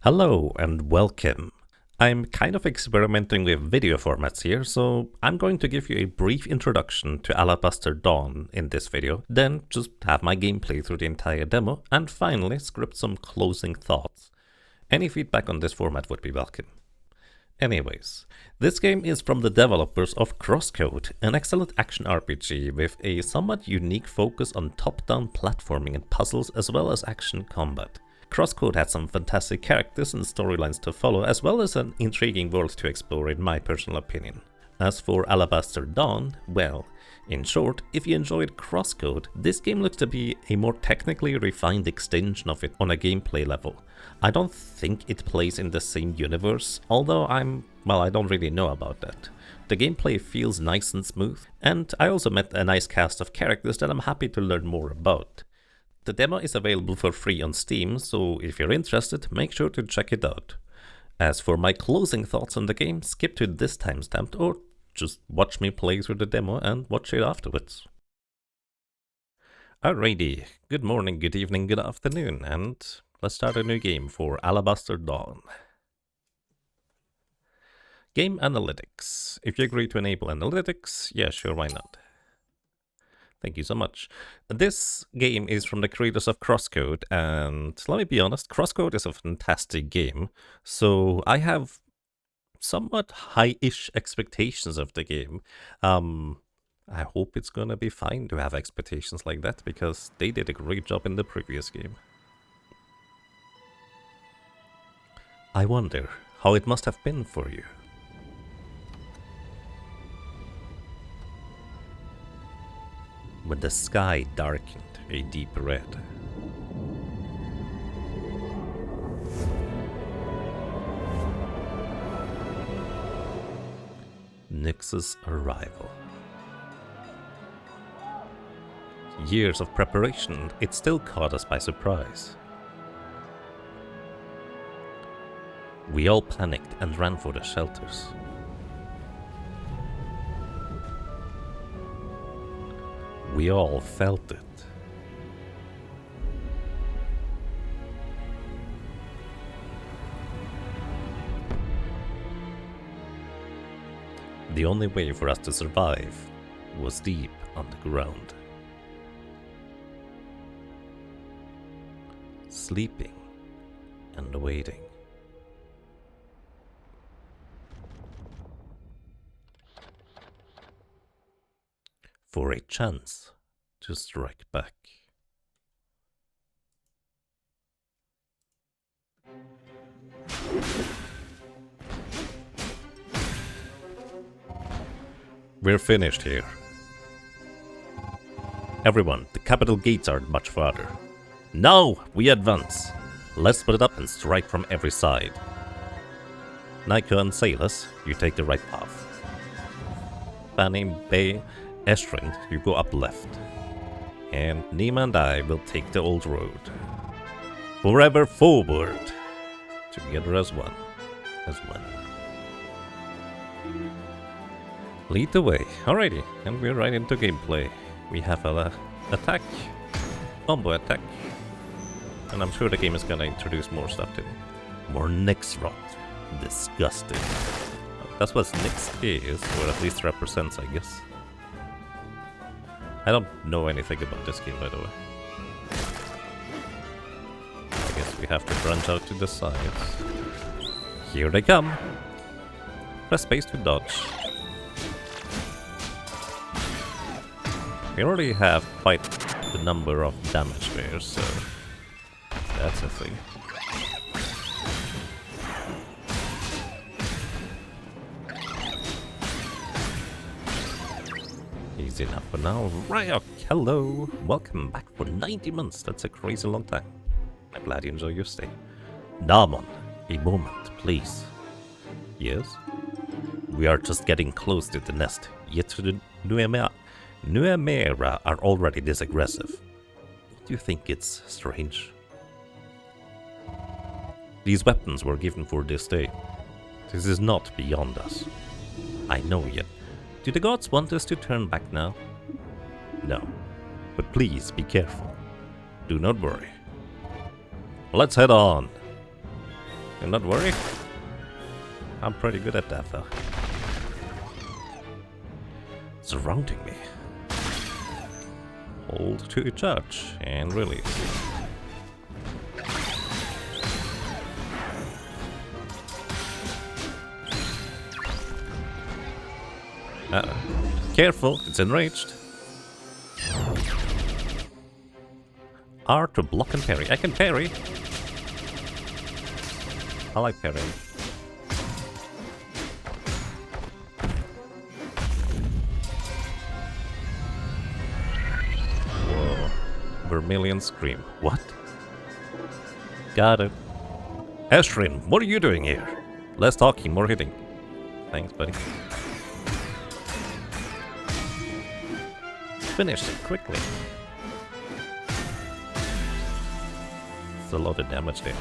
Hello and welcome. I'm kind of experimenting with video formats here, so I'm going to give you a brief introduction to Alabaster Dawn in this video, then just have my gameplay through the entire demo, and finally script some closing thoughts. Any feedback on this format would be welcome. Anyways, this game is from the developers of Crosscode, an excellent action RPG with a somewhat unique focus on top-down platforming and puzzles as well as action combat. Crosscode had some fantastic characters and storylines to follow, as well as an intriguing world to explore in my personal opinion. As for Alabaster Dawn, well, in short, if you enjoyed Crosscode, this game looks to be a more technically refined extension of it on a gameplay level. I don't think it plays in the same universe, although I don't really know about that. The gameplay feels nice and smooth, and I also met a nice cast of characters that I'm happy to learn more about. The demo is available for free on Steam, so if you're interested, make sure to check it out. As for my closing thoughts on the game, skip to this timestamp or just watch me play through the demo and watch it afterwards. Alrighty, good morning, good evening, good afternoon, and let's start a new game for Alabaster Dawn. Game Analytics. If you agree to enable analytics, yeah, sure, why not? Thank you so much. This game is from the creators of Crosscode, and let me be honest, Crosscode is a fantastic game, so I have somewhat high-ish expectations of the game. I hope it's gonna be fine to have expectations like that, because they did a great job in the previous game. I wonder how it must have been for you. When the sky darkened a deep red. Nyx's arrival. Years of preparation, it still caught us by surprise. We all panicked and ran for the shelters. We all felt it. The only way for us to survive was deep underground. Sleeping and waiting. For a chance to strike back. We're finished here. Everyone, the capital gates aren't much farther. Now we advance. Let's split it up and strike from every side. Nika and Salas, you take the right path. Fanny, Bay, Estrin, you go up left. And Nima and I will take the old road. Forever forward! Together as one. As one. Lead the way. Alrighty, and we're right into gameplay. We have a attack. Combo attack. And I'm sure the game is gonna introduce more stuff to me. More Nyx rot. Disgusting. That's what Nyx is, or at least represents, I guess. I don't know anything about this game, by the way. I guess we have to branch out to the sides. Here they come! Press space to dodge. We already have quite the number of damage there, so that's a thing. Easy enough for now. Ryok, hello! Welcome back for 90 months. That's a crazy long time. I'm glad you enjoy your stay. Damon, a moment, please. Yes? We are just getting close to the nest. Yet the Nuemera are already this aggressive. Don't you think it's strange? These weapons were given for this day. This is not beyond us. I know yet. Do the gods want us to turn back now? No. But please be careful. Do not worry. Let's head on. Do not worry. I'm pretty good at that though. Surrounding me. Hold to charge and release. Careful, it's enraged. R to block and parry. I can parry. I like parrying. Whoa. Vermilion Scream. What? Got it. Ashrin, what are you doing here? Less talking, more hitting. Thanks, buddy. Finish it quickly. It's a lot of damage there.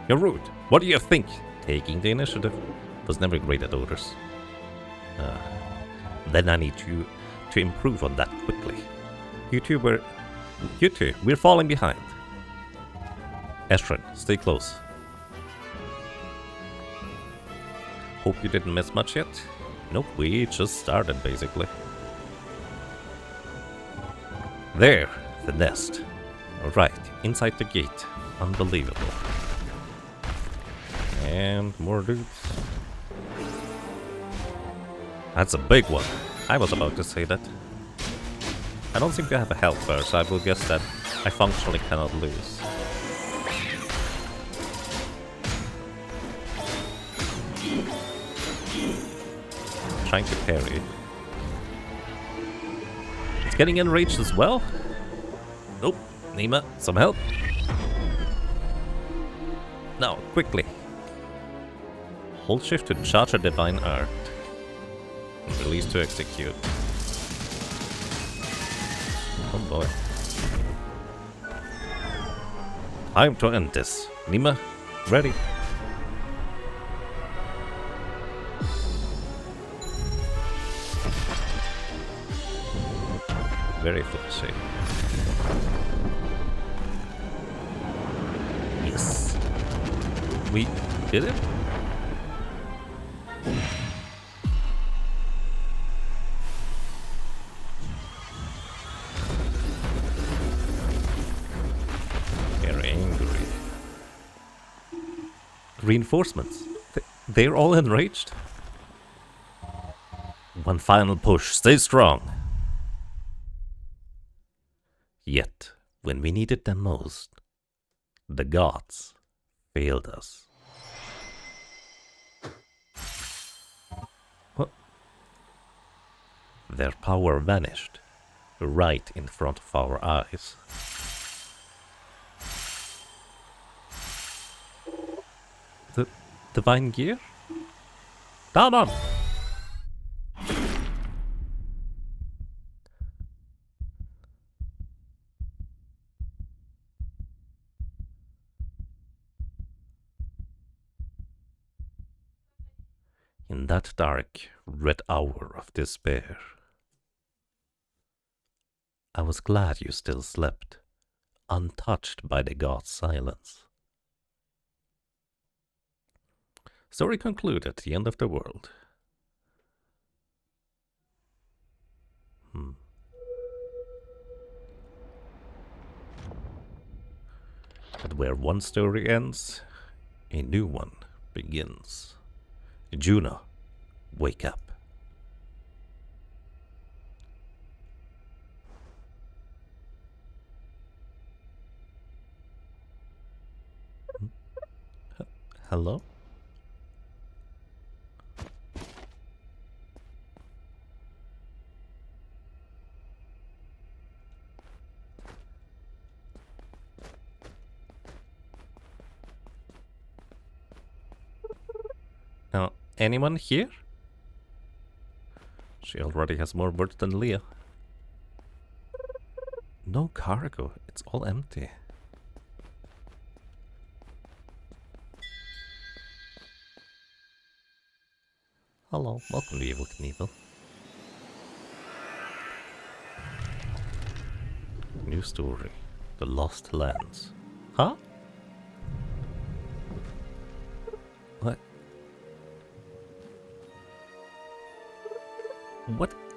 You're rude. What do you think? Taking the initiative. Was never great at orders. Then I need you to improve on that quickly. You two, we're falling behind. Ashrin, stay close. Hope you didn't miss much yet. Nope, we just started basically. There, the nest. Right, inside the gate. Unbelievable. And more dudes. That's a big one. I was about to say that. I don't seem to have a health bar, so I will guess that I functionally cannot lose. Trying to parry. It's getting enraged as well? Nope. Nima, some help? Now, quickly. Hold shift to charge a divine art. And release to execute. Oh boy. Time to end this. Nima, ready? Very flashy. Yes. We did it? They're angry. Reinforcements. They're all enraged? One final push. Stay strong. Yet, when we needed them most, the gods failed us. What? Their power vanished, right in front of our eyes. The divine gear? Down on! In that dark, red hour of despair, I was glad you still slept, untouched by the god's silence. Story concluded, the end of the world. But where one story ends, a new one begins. Juno, wake up. Hello? Now, anyone here? She already has more words than Leah. No cargo, it's all empty. Hello, welcome to Evil Knievel. New story, The Lost Lands. Huh?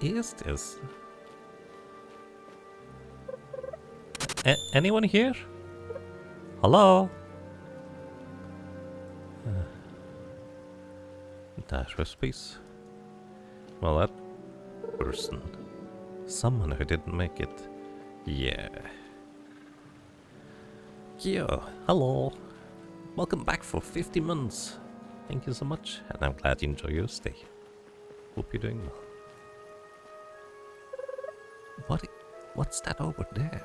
is this? Anyone here? Hello? Dash recipes. Well, that person. Someone who didn't make it. Yeah. Yo, hello. Welcome back for 50 months. Thank you so much, and I'm glad you enjoy your stay. Hope you're doing well. What's that over there?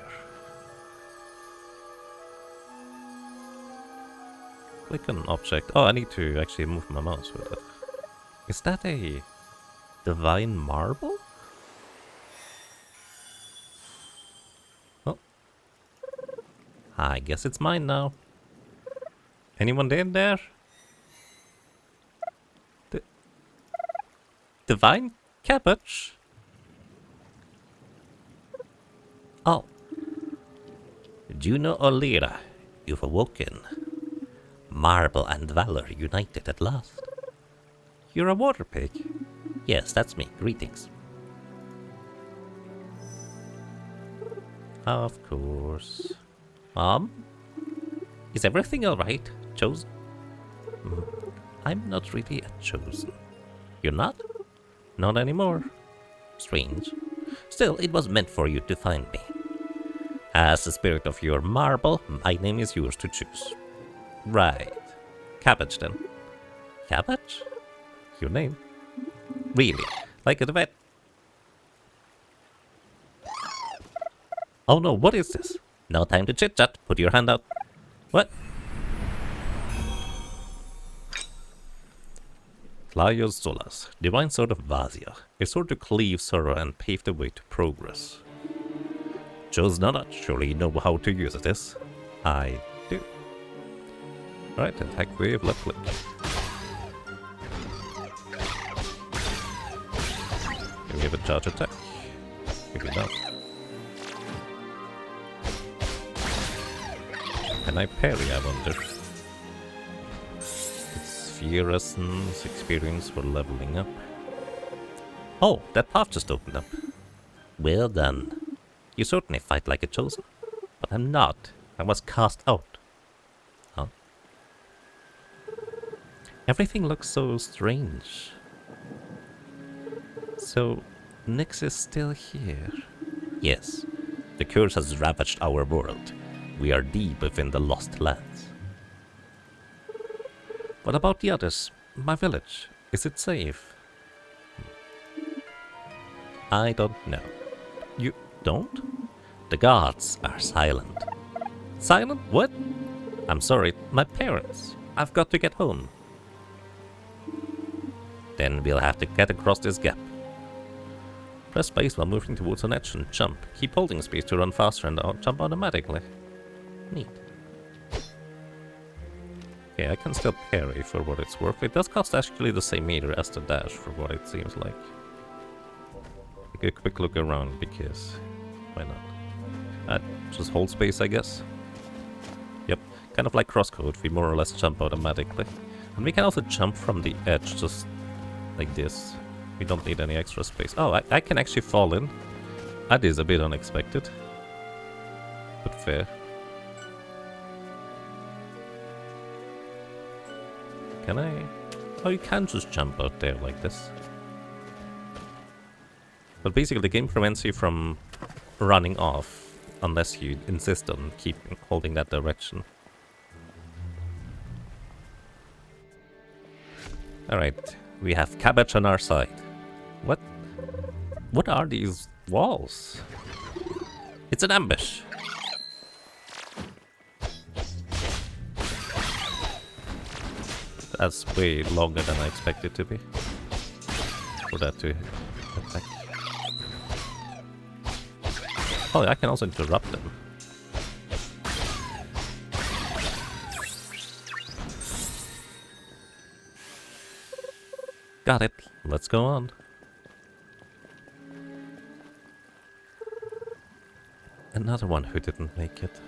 Click on an object. Oh, I need to actually move my mouse with it. Is that a divine marble? Oh. I guess it's mine now. Anyone in there? Divine cabbage? Oh. Juno Olira, you've awoken. Marble and valor united at last. You're a water pig? Yes, that's me. Greetings. Of course. Is everything alright, Chosen? I'm not really a Chosen. You're not? Not anymore. Strange. Still, it was meant for you to find me. As the spirit of your marble, my name is yours to choose. Right. Cabbage, then. Cabbage? Your name? Really? Like a vet? Oh no, what is this? No time to chit-chat. Put your hand out. What? Laios Solas, divine sword of Vazia, a sword to cleave sorrow and pave the way to progress. Chose not, surely you know how to use this. I do. Right, attack wave, left click. Do we have a charge attack? Maybe not. Can I parry, I wonder? Sphere essence, experience for leveling up. Oh, that path just opened up. Well done. You certainly fight like a chosen. But I'm not. I was cast out. Huh? Everything looks so strange. So, Nyx is still here? Yes. The curse has ravaged our world. We are deep within the lost lands. What about the others? My village? Is it safe? I don't know. You don't? The gods are silent. Silent? What? I'm sorry, my parents. I've got to get home. Then we'll have to get across this gap. Press space while moving towards an edge and jump. Keep holding space to run faster and jump automatically. Neat. Yeah, I can still parry for what it's worth. It does cost actually the same meter as the dash for what it seems like. Take a quick look around because why not? Just hold space, I guess. Yep, kind of like crosscode, we more or less jump automatically. And we can also jump from the edge just like this. We don't need any extra space. Oh, I can actually fall in. That is a bit unexpected. But fair. Can I? Oh, you can just jump out there like this. But basically the game prevents you from running off unless you insist on keeping holding that direction. Alright, we have cabbage on our side. What are these walls? It's an ambush. That's way longer than I expected it to be. For that to attack. Oh, I can also interrupt them. Got it. Let's go on. Another one who didn't make it.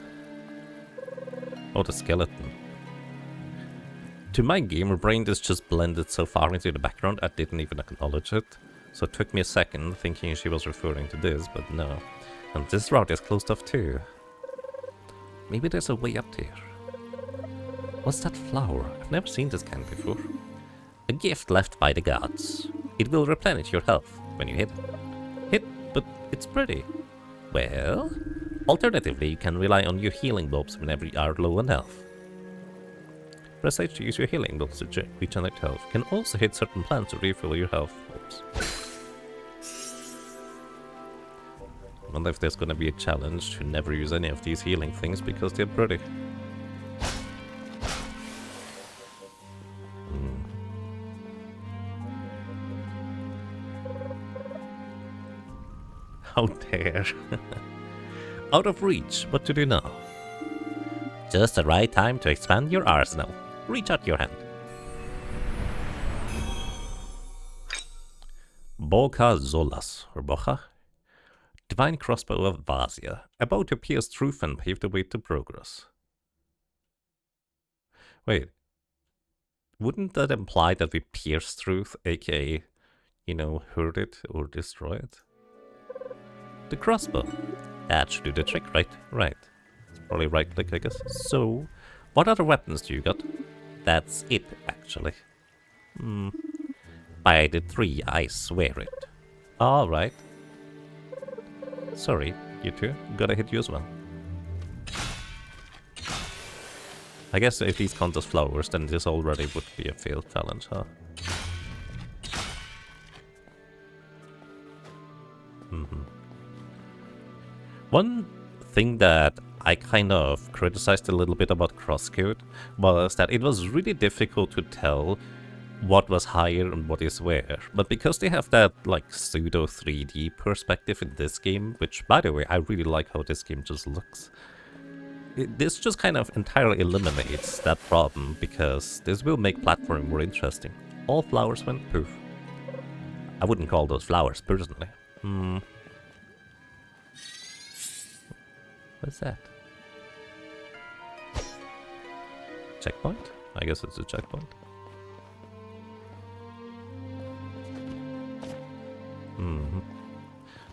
Oh, the skeleton. To my gamer brain, this just blended so far into the background, I didn't even acknowledge it. So it took me a second thinking she was referring to this, but no. And this route is closed off too. Maybe there's a way up there. What's that flower? I've never seen this kind before. A gift left by the gods. It will replenish your health when you hit it. Hit, but it's pretty. Well, alternatively, you can rely on your healing bulbs whenever you are low on health. Press H to use your healing bulbs to regenerate health. You can also hit certain plants to refill your health bulbs. I wonder if there's gonna be a challenge to never use any of these healing things because they're pretty. Out there. Out of reach, what to do now? Just the right time to expand your arsenal. Reach out your hand. Boca Zolas, or Bocha? Divine Crossbow of Vasia, about to pierce truth and pave the way to progress. Wait. Wouldn't that imply that we pierce truth, aka, you know, hurt it or destroy it? The crossbow. That should do the trick, right? Right. It's probably right click, I guess. So, what other weapons do you got? That's it, actually. By the 3, I swear it. Alright. Sorry, you two. Gotta hit you as well. I guess if these count as flowers, then this already would be a failed challenge, huh? One thing that I kind of criticized a little bit about Crosscode was that it was really difficult to tell what was higher and what is where. But because they have that like pseudo 3D perspective in this game, which by the way, I really like how this game just looks. This just kind of entirely eliminates that problem because this will make platforming more interesting. All flowers went poof. I wouldn't call those flowers personally. What's that? Checkpoint? I guess it's a checkpoint.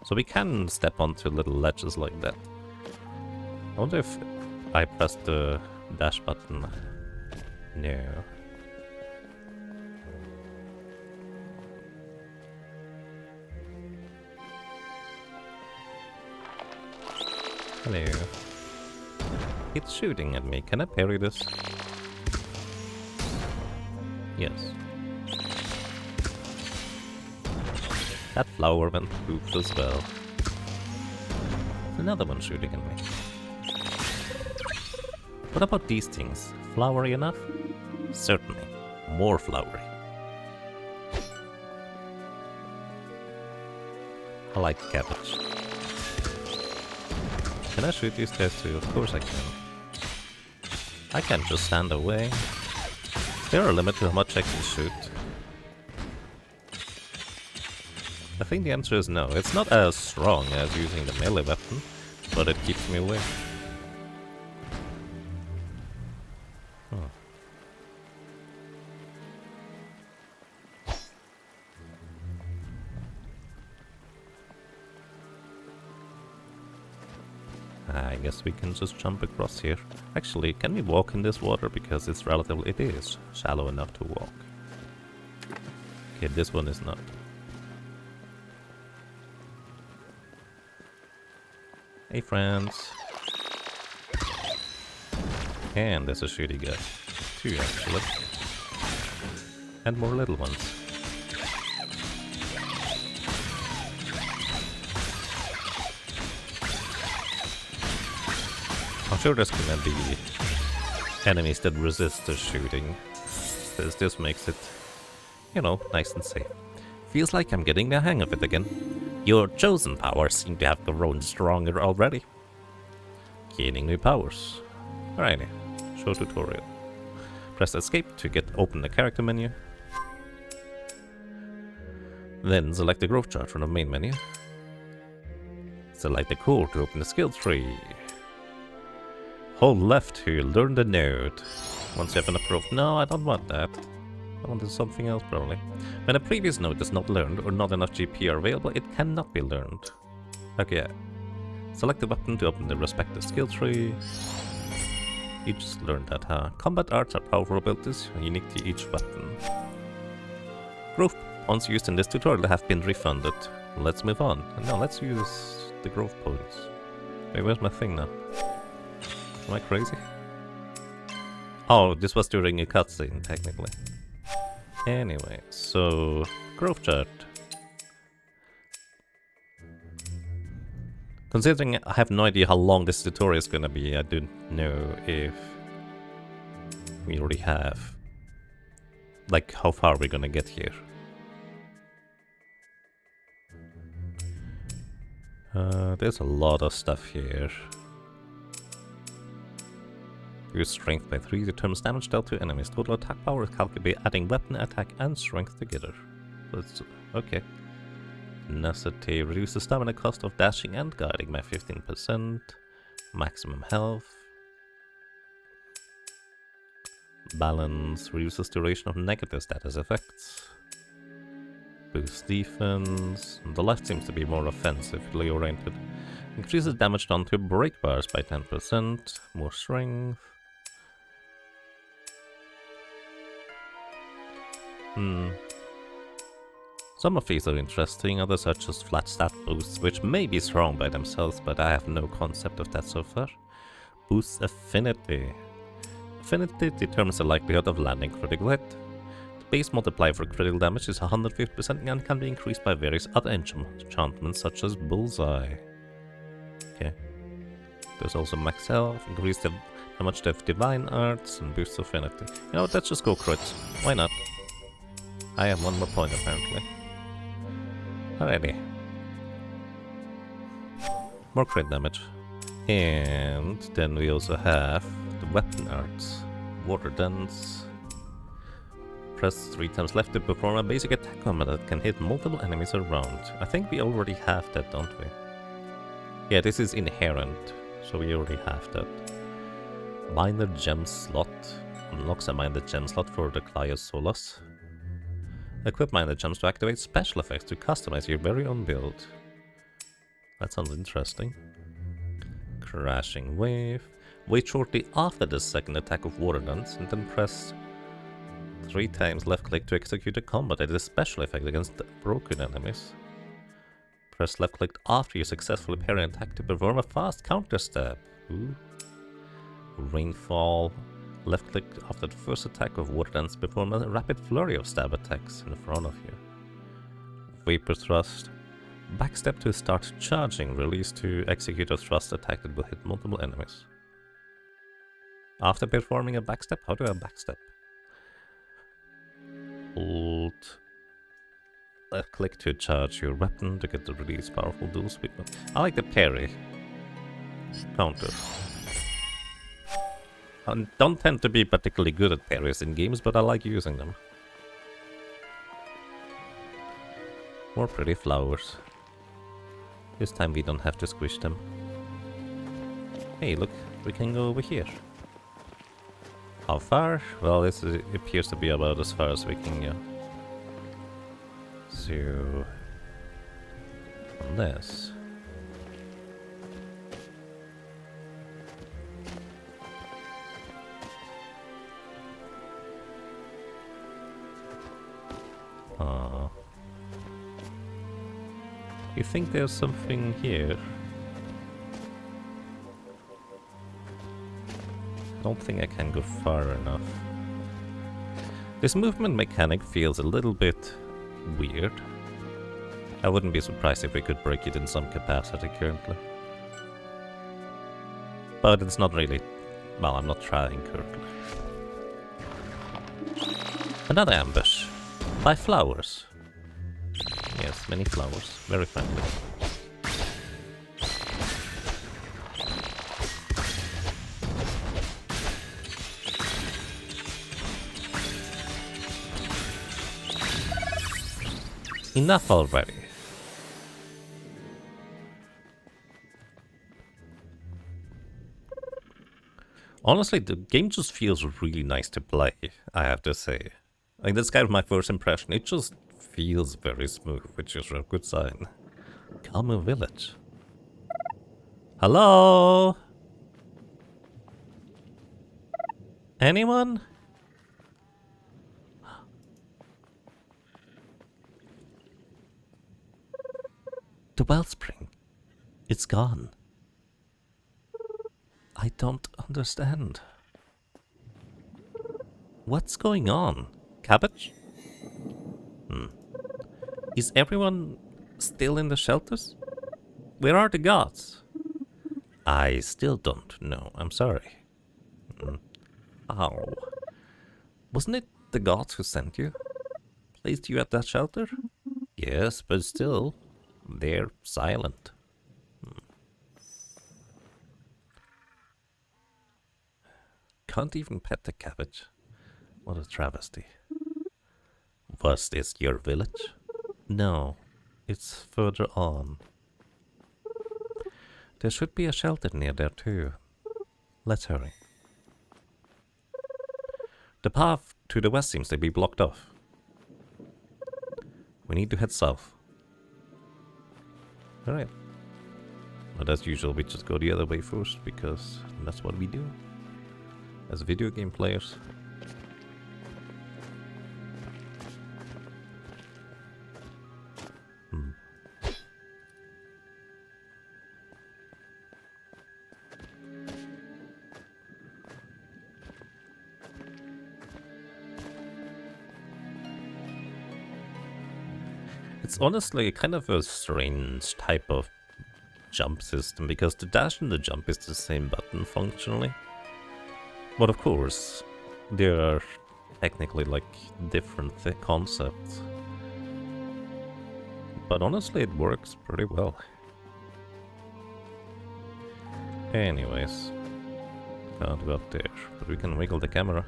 So we can step onto little ledges like that. I wonder if I press the dash button. No. Hello. It's shooting at me. Can I parry this? Yes. That flower went poof as well. There's another one shooting at me. What about these things? Flowery enough? Certainly. More flowery. I like cabbage. Can I shoot these guys too? Of course I can. I can't just stand away. Is there a limit to how much I can shoot? I think the answer is no. It's not as strong as using the melee weapon, but it keeps me away. I guess we can just jump across here. Actually, can we walk in this water? Because it's relatively... it is shallow enough to walk. Okay, this one is not. Hey friends. And there's a shooty guy. 2 actually. And more little ones. I'm sure there's gonna be enemies that resist the shooting. This makes it, you know, nice and safe. Feels like I'm getting the hang of it again. Your chosen powers seem to have grown stronger already. Gaining new powers. Alrighty, show tutorial. Press escape to open the character menu. Then select the growth chart from the main menu. Select the core to open the skill tree. Hold left to learn the node. Once you have enough growth. No, I don't want that. Oh, there's something else probably. When a previous node is not learned or not enough GP are available, it cannot be learned. Okay, yeah. Select the weapon to open the respective skill tree. You just learned that, huh? Combat arts are powerful abilities unique to each weapon. Growth points used in this tutorial have been refunded. Let's move on. Now let's use the growth points. Wait, where's my thing now? Am I crazy? Oh, this was during a cutscene, technically. Anyway, so growth chart. Considering I have no idea how long this tutorial is gonna be, I don't know if we already have, like, how far we're gonna get here. There's a lot of stuff here. Use strength by 3 determines damage dealt to enemies. Total attack power is calculated by adding weapon, attack, and strength together. That's okay. Tenacity reduces stamina cost of dashing and guiding by 15%. Maximum health. Balance reduces duration of negative status effects. Boosts defense. The left seems to be more offensively oriented. Increases damage done to break bars by 10%. More strength. Some of these are interesting, others are just flat stat boosts, which may be strong by themselves, but I have no concept of that so far. Boosts affinity. Affinity determines the likelihood of landing critical hit. The base multiplier for critical damage is 150% and can be increased by various other enchantments such as Bullseye. Okay. There's also max health, increase the damage of divine arts, and boosts affinity. You know what, let's just go crit. Why not? I have one more point apparently. Alrighty. More crit damage. And then we also have the weapon arts. Water dance. Press 3 times left to perform a basic attack combo that can hit multiple enemies around. I think we already have that, don't we? Yeah, this is inherent, so we already have that. Miner gem slot. Unlocks a miner gem slot for the Clio Solas. Equip miner gems to activate special effects to customize your very own build. That sounds interesting. Crashing wave. Wait shortly after the second attack of water dance and then press 3 times left click to execute a combo that is a special effect against broken enemies. Press left click after you successfully parry an attack to perform a fast counter stab. Ooh. Rainfall. Left click after the first attack of water dance, perform a rapid flurry of stab attacks in front of you. Vapor thrust. Backstep to start charging, release to execute a thrust attack that will hit multiple enemies. After performing a backstep, how do I backstep? Hold left click to charge your weapon to get the release powerful dual sweep. I like the parry counter. I don't tend to be particularly good at parries in games, but I like using them. More pretty flowers. This time we don't have to squish them. Hey, look, we can go over here. How far? Well, this appears to be about as far as we can go. So, from this. You think there's something here? Don't think I can go far enough. This movement mechanic feels a little bit weird. I wouldn't be surprised if we could break it in some capacity currently. But it's not really... well, I'm not trying currently. Another ambush. By flowers. Yes, many flowers. Very friendly. Enough already. Honestly, the game just feels really nice to play, I have to say. Like, that's kind of my first impression. It just feels very smooth, which is a good sign. Kamu village. Hello? Anyone? The wellspring. It's gone. I don't understand. What's going on? Cabbage? Is everyone still in the shelters? Where are the gods? I still don't know. I'm sorry. Ow. Wasn't it the gods who sent you? Placed you at that shelter? Yes, but still, they're silent. Can't even pet the cabbage. What a travesty. Was this your village? No, it's further on. There should be a shelter near there too. Let's hurry. The path to the west seems to be blocked off. We need to head south. Alright. But as usual, we just go the other way first, because that's what we do as video game players. It's honestly kind of a strange type of jump system, because the dash and the jump is the same button functionally. But of course, there are technically like different concepts. But honestly, it works pretty well. Anyways, can't go up there, but we can wiggle the camera.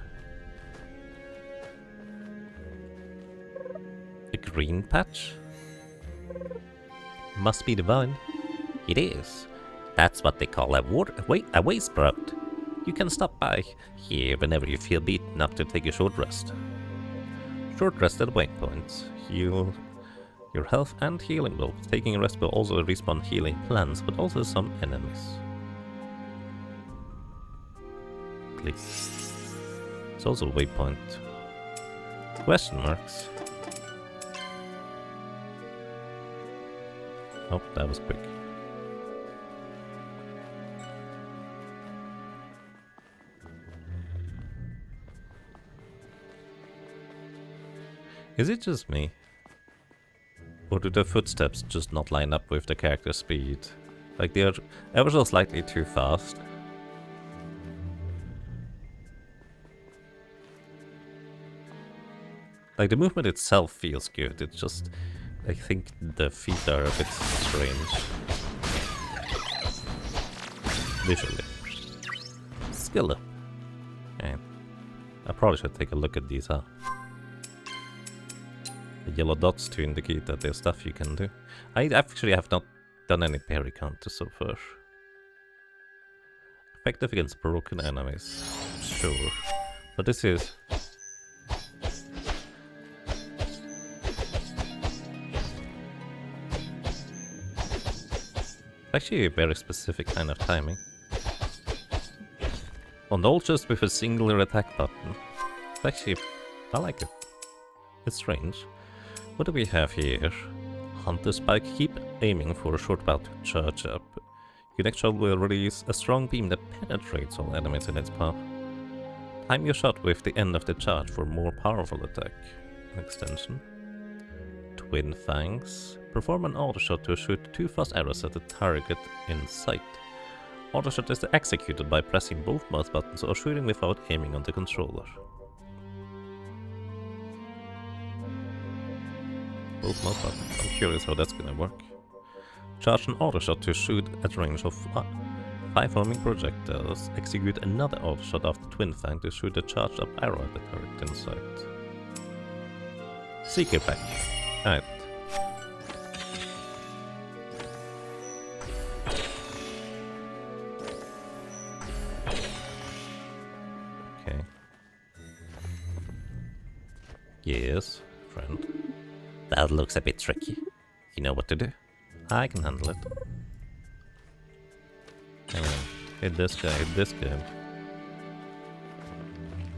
A green patch? Must be the vine. It is. That's what they call a way sprout. You can stop by here whenever you feel beaten up to take a short rest. Short rest at waypoints. Heal your health and healing will. Taking a rest will also respawn healing plants, but also some enemies. Click. It's also a waypoint. Question marks. Oh, that was quick. Is it just me? Or do the footsteps just not line up with the character speed? Like, they're ever so slightly too fast. Like, the movement itself feels good, it's just... I think the feet are a bit strange. Visually. Skill up. And I probably should take a look at these, huh? The yellow dots to indicate that there's stuff you can do. I actually have not done any parry counters so far. Effective against broken enemies. Sure. But this is... actually a very specific kind of timing. On all just with a singular attack button. It's actually... I like it. It's strange. What do we have here? Hunter Spike. Keep aiming for a short while to charge up. Your next shot will release a strong beam that penetrates all enemies in its path. Time your shot with the end of the charge for more powerful attack. An extension. Twin Fangs. Perform an auto shot to shoot 2 fast arrows at the target in sight. Auto shot is executed by pressing both mouse buttons or shooting without aiming on the controller. Both mouse buttons. I'm curious how that's gonna work. Charge an auto shot to shoot at range of 5 homing projectiles. Execute another auto shot after Twin Fang to shoot a charged up arrow at the target in sight. Seeker Pack. Alright. Okay. Yes, friend. That looks a bit tricky. You know what to do. I can handle it. I mean, hit this guy, hit this guy.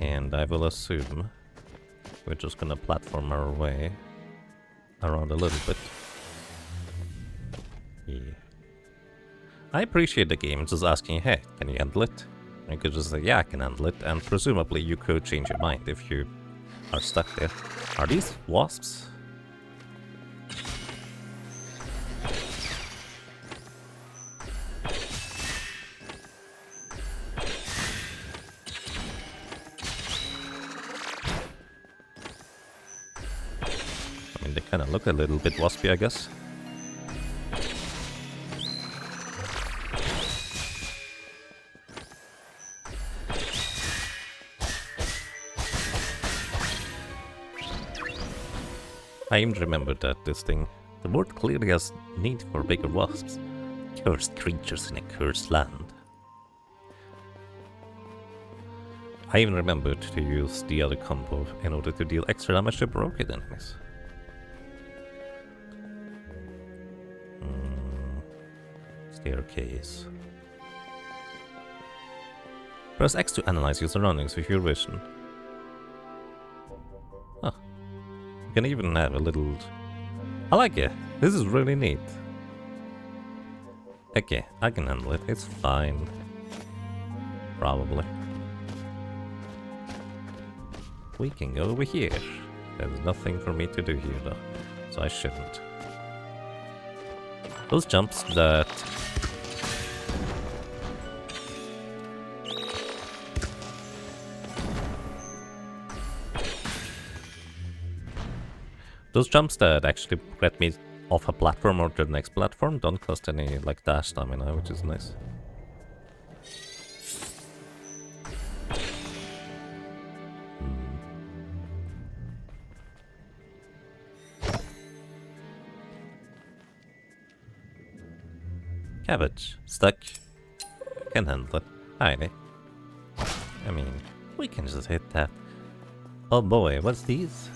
And I will assume we're just gonna platform our way around a little bit. Yeah. I appreciate the game just asking, hey, can you handle it? You could just say, yeah, I can handle it, and presumably you could change your mind if you are stuck there. Are these wasps? I mean, they kind of look a little bit waspy, I guess. I even remembered that this thing, the world clearly has need for bigger wasps. Cursed creatures in a cursed land. I even remembered to use the other combo in order to deal extra damage to broken enemies. Staircase. Press X to analyze your surroundings with your vision. Huh. You can even have a little... I like it. This is really neat. Okay, I can handle it. It's fine. Probably. We can go over here. There's nothing for me to do here though, so I shouldn't. Those jumps that... Those jumps that actually get me off a platform or to the next platform don't cost any like dash stamina, which is nice. Cabbage. Stuck. Can handle it. Alrighty. I mean, we can just hit that. Oh boy, what's these?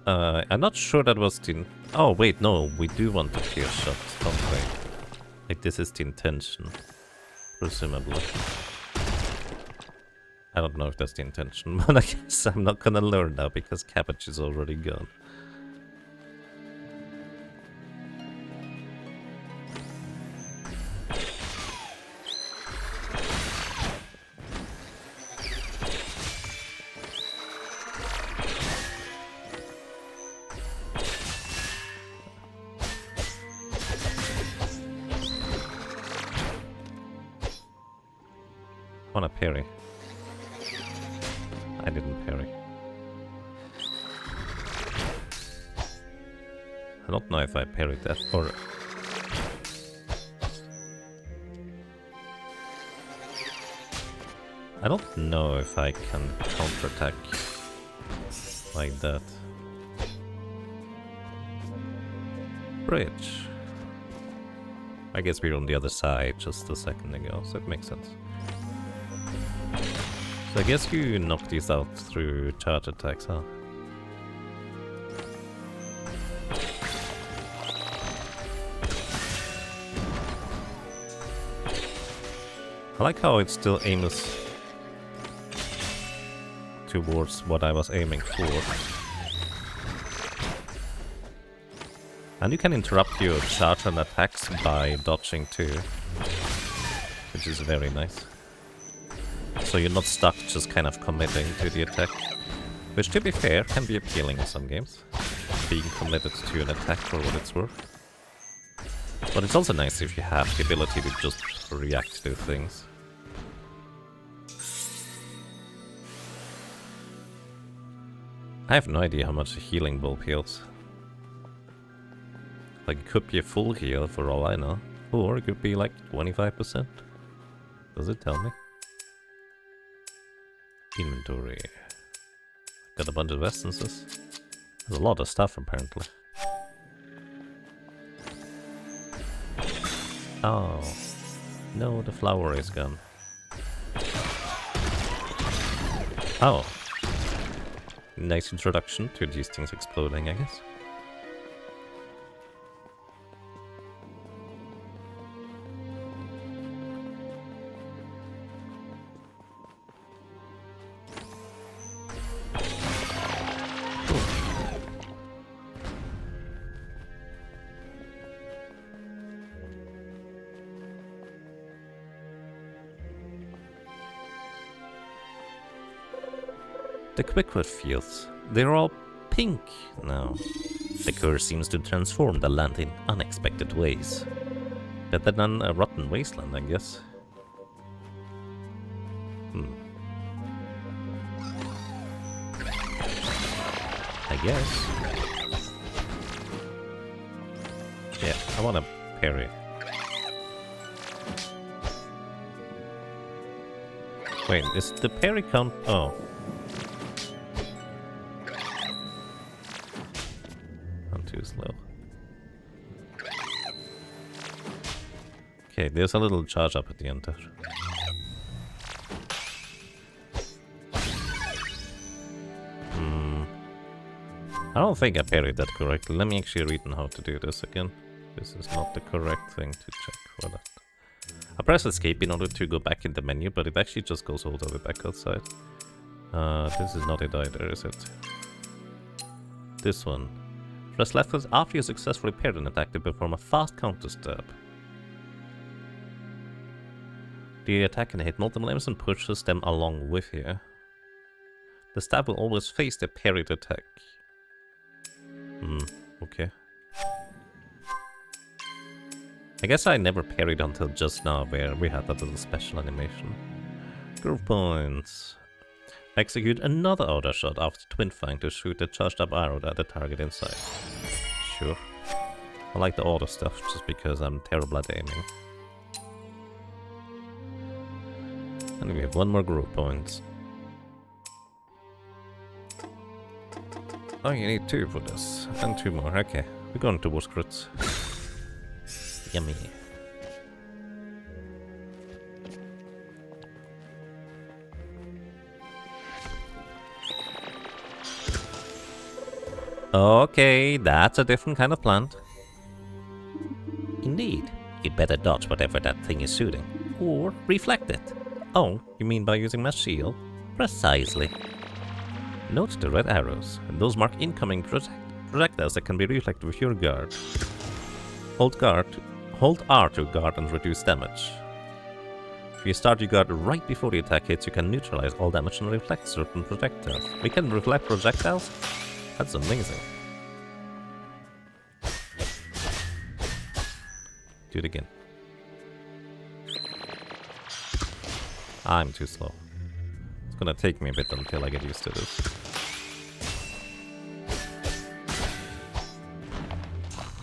I'm not sure that was the... Oh wait, no, we do want to clear shot, don't we? Like this is the intention. Presumably. I don't know if that's the intention, but I guess I'm not gonna learn now because Cabbage is already gone. I want to parry. I didn't parry. I don't know if I parried that or... I don't know if I can counterattack like that. Bridge. I guess we were on the other side just a second ago, so it makes sense. So I guess you knock these out through charge attacks, huh? I like how it still aims towards what I was aiming for. And you can interrupt your charge and attacks by dodging too, which is very nice. So you're not stuck just kind of committing to the attack, which to be fair can be appealing in some games, being committed to an attack for what it's worth. But it's also nice if you have the ability to just react to things. I have no idea how much a healing bulb heals. Like, it could be a full heal for all I know, or it could be like 25%. Does it tell me? Inventory. Got a bunch of essences. There's a lot of stuff apparently. Oh. No, the flower is gone. Oh. Nice introduction to these things exploding, I guess. The Quickwood fields, they're all pink now. The curse seems to transform the land in unexpected ways. Better than a rotten wasteland, I guess. I guess. Yeah, I want a parry. Wait, is the parry count? Oh. Too slow. Okay, there's a little charge up at the end there. I don't think I parried that correctly. Let me actually read on how to do this again. This is not the correct thing to check for that. I press escape in order to go back in the menu, but it actually just goes all the way back outside. This is not it either, is it? This one. Press left after you successfully parried an attack to perform a fast counter stab. The attack can hit multiple enemies and pushes them along with you. The stab will always face the parried attack. Okay. I guess I never parried until just now, where we had that little special animation. Groove points. Execute another auto shot after Twin Fang to shoot a charged up arrow at the target inside. Sure. I like the auto stuff just because I'm terrible at aiming. And we have one more group point. Oh, you need 2 for this. And 2 more. Okay. We're going towards crits. Yummy. Okay, that's a different kind of plant. Indeed. You'd better dodge whatever that thing is shooting. Or reflect it. Oh, you mean by using my shield? Precisely. Note the red arrows. Those mark incoming projectiles that can be reflected with your guard. Hold R to guard and reduce damage. If you start your guard right before the attack hits, you can neutralize all damage and reflect certain projectiles. We can reflect projectiles? That's amazing. Do it again. I'm too slow. It's gonna take me a bit until I get used to this.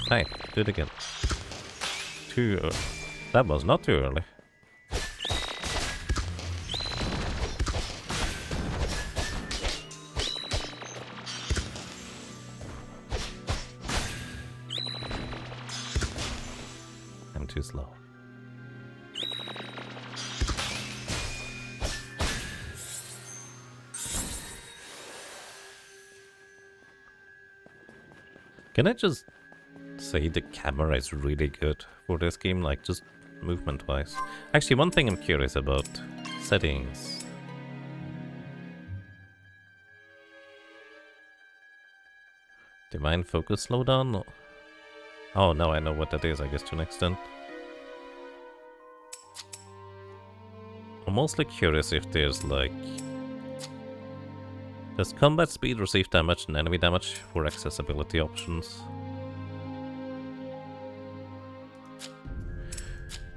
Hey, do it again. Too early. That was not too early. I'm too slow. Can I just say the camera is really good for this game, like just movement-wise? Actually, one thing I'm curious about. Settings. Divine focus slowdown? Oh, now I know what that is, I guess, to an extent. I'm mostly curious if there's like... Does combat speed receive damage and enemy damage for accessibility options?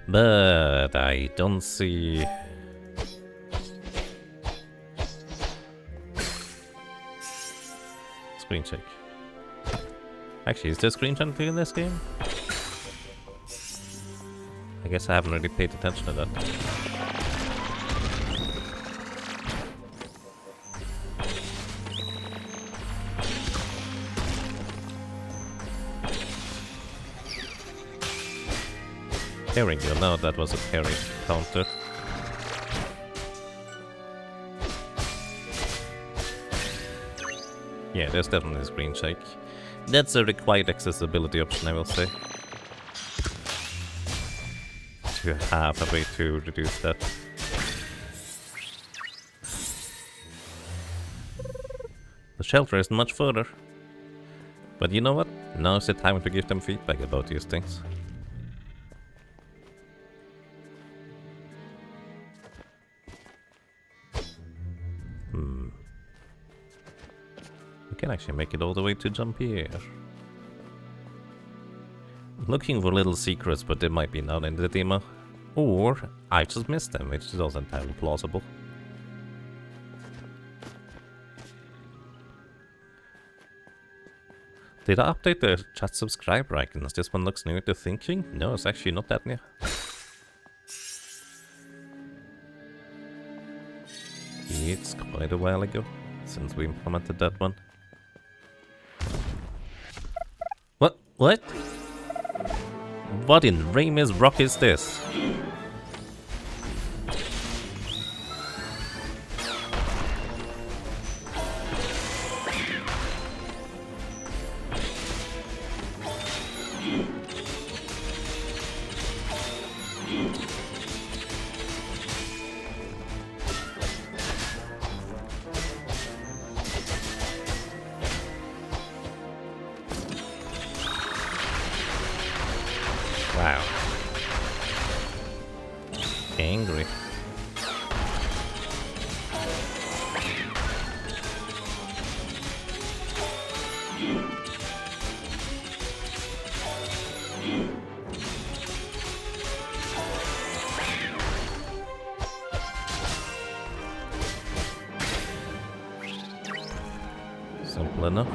But I don't see... Screen check. Actually, is there screen check in this game? I guess I haven't really paid attention to that. There we go, now that was a parry counter. Yeah, there's definitely a screen shake. That's a required accessibility option, I will say. To have a way to reduce that. The shelter isn't much further. But you know what? Now's the time to give them feedback about these things. We can actually make it all the way to jump here. Looking for little secrets, but they might be not in the demo. Or I just missed them, which is also entirely plausible. Did I update the chat subscriber icons? This one looks new to thinking? No, it's actually not that new. It's quite a while ago since we implemented that one. What? What? What in Ramir's rock is this? Wow. Angry. Simple enough.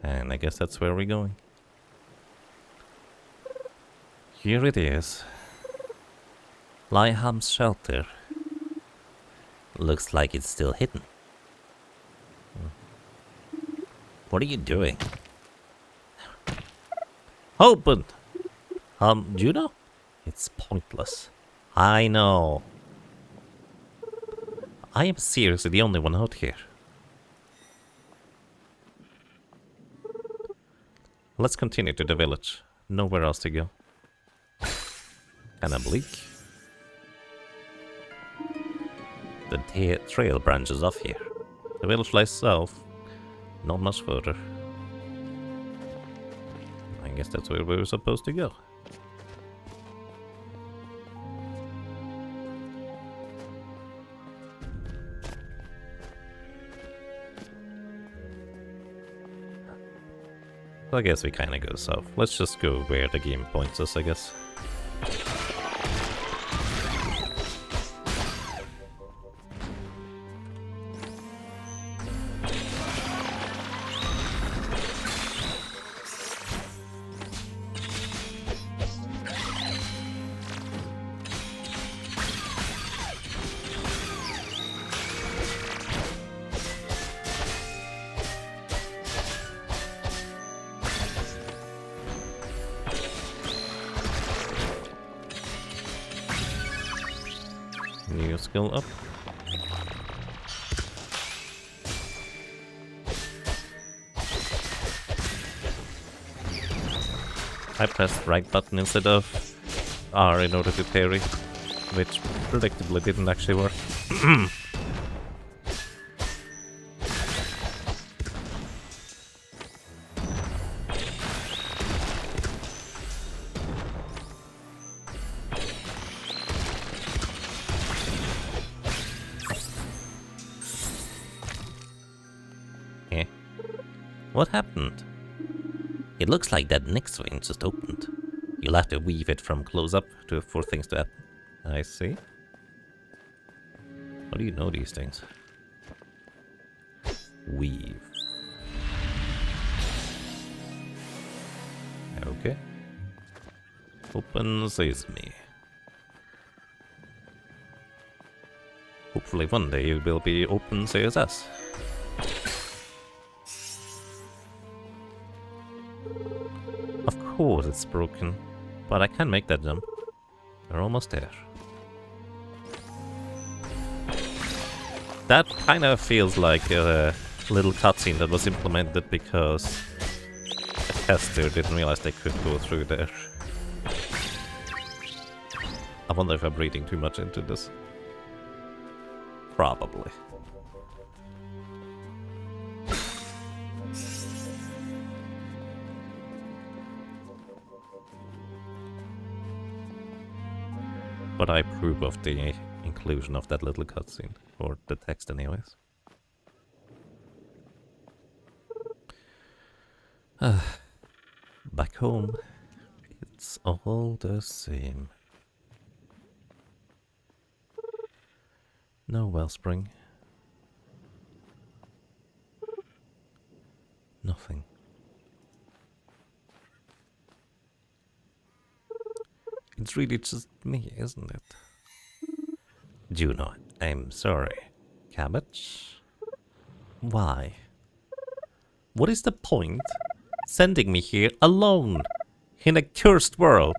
And I guess that's where we're going. Here it is. Liham's shelter. Looks like it's still hidden. What are you doing? Open! Do you know? It's pointless. I know. I am seriously the only one out here. Let's continue to the village. Nowhere else to go. Kinda bleak. The trail branches off here. The village lies south. Not much further. I guess that's where we were supposed to go. I guess we kinda go south. Let's just go where the game points us, I guess. New skill up. I pressed right button instead of R in order to parry, which predictably didn't actually work. What happened? It looks like that next vein just opened. You'll have to weave it from close up for things to happen. I see. How do you know these things? Weave. Okay. Open sesame. Hopefully one day it will be open CSS. Of course it's broken. But I can make that jump. We're almost there. That kind of feels like a little cutscene that was implemented because a tester didn't realize they could go through there. I wonder if I'm reading too much into this. Probably. But I approve of the inclusion of that little cutscene, or the text anyways. Back home, it's all the same. No wellspring. Nothing. It's really just me, isn't it? Juno, I'm sorry. Cabbage? Why? What is the point sending me here alone in a cursed world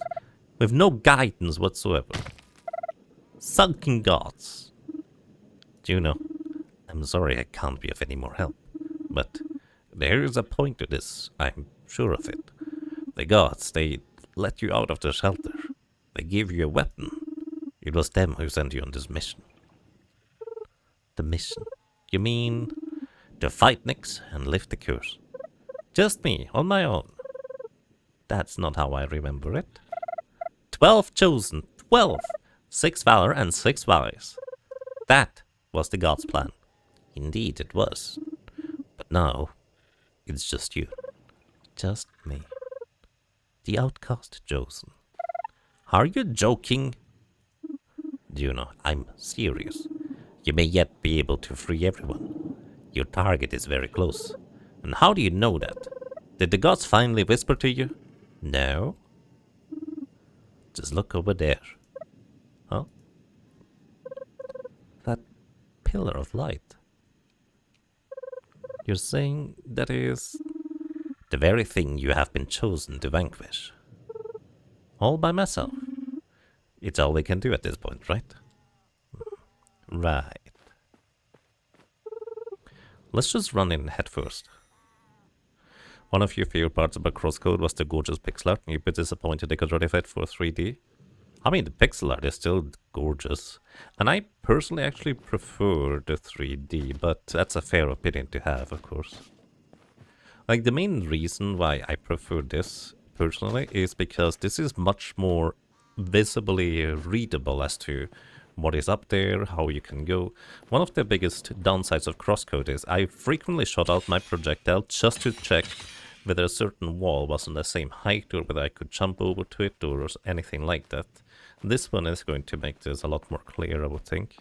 with no guidance whatsoever? Sunken gods. Juno, I'm sorry I can't be of any more help, but there is a point to this, I'm sure of it. The gods, they let you out of the shelter. They gave you a weapon. It was them who sent you on this mission. The mission? You mean to fight Nyx and lift the curse? Just me, on my own. That's not how I remember it. 12 chosen, 12! 6 valor and 6 valors. That was the god's plan. Indeed it was. But now, it's just you. Just me. The outcast chosen. Are you joking? Juno, I'm serious. You may yet be able to free everyone. Your target is very close. And how do you know that? Did the gods finally whisper to you? No? Just look over there. Huh? That pillar of light. You're saying that is the very thing you have been chosen to vanquish. All by myself. It's all we can do at this point, right? Right. Let's just run in head first. One of your favorite parts about Crosscode was the gorgeous pixel art. You'd be disappointed they could modify it for 3D. I mean, the pixel art is still gorgeous. And I personally actually prefer the 3D, but that's a fair opinion to have, of course. Like, the main reason why I prefer this, personally, is because this is much more visibly readable as to what is up there, how you can go. One of the biggest downsides of Crosscode is I frequently shot out my projectile just to check whether a certain wall was on the same height or whether I could jump over to it or anything like that. This one is going to make this a lot more clear, I would think.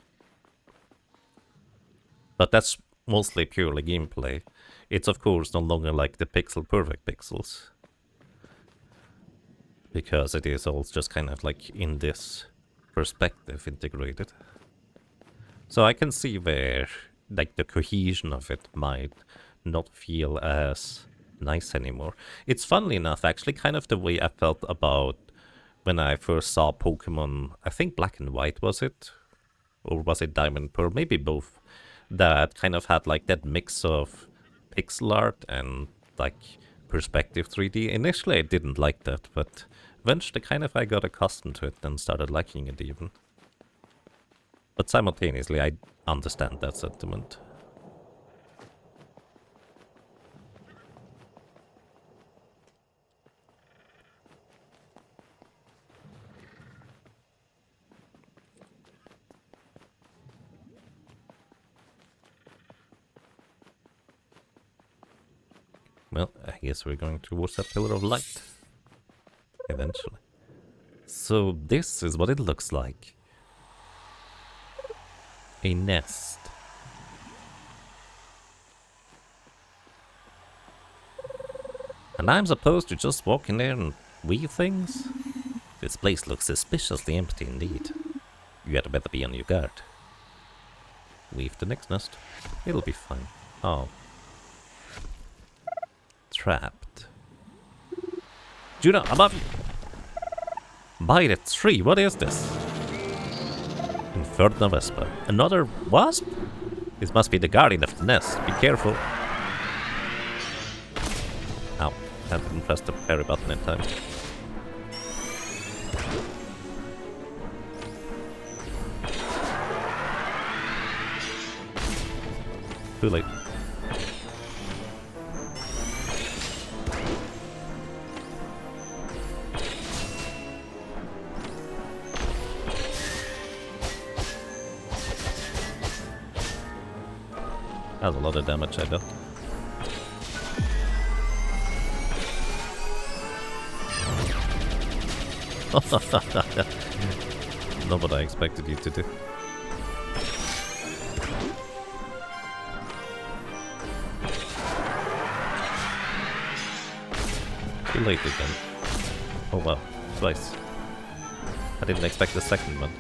But that's mostly purely gameplay. It's of course no longer like the pixel perfect pixels, because it is all just kind of like in this perspective integrated. So I can see where like the cohesion of it might not feel as nice anymore. It's funnily enough actually kind of the way I felt about when I first saw Pokemon, I think Black and White was it? Or was it Diamond and Pearl? Maybe both. That kind of had like that mix of pixel art and like perspective 3D. Initially I didn't like that, but eventually kind of I got accustomed to it and started liking it even. But simultaneously I understand that sentiment. Well, I guess we're going towards that pillar of light. Eventually. So this is what it looks like. A nest. And I'm supposed to just walk in there and weave things? This place looks suspiciously empty indeed. You had better be on your guard. Weave the next nest. It'll be fine. Oh. Trapped. Juno, above you! Bite it 3, what is this? Inferno Vespa. Another wasp? This must be the guardian of the nest. Be careful. Ow, I didn't press the parry button in time. Too late. That was a lot of damage I got. Not what I expected you to do. Too late again. Oh wow, twice. I didn't expect the second one.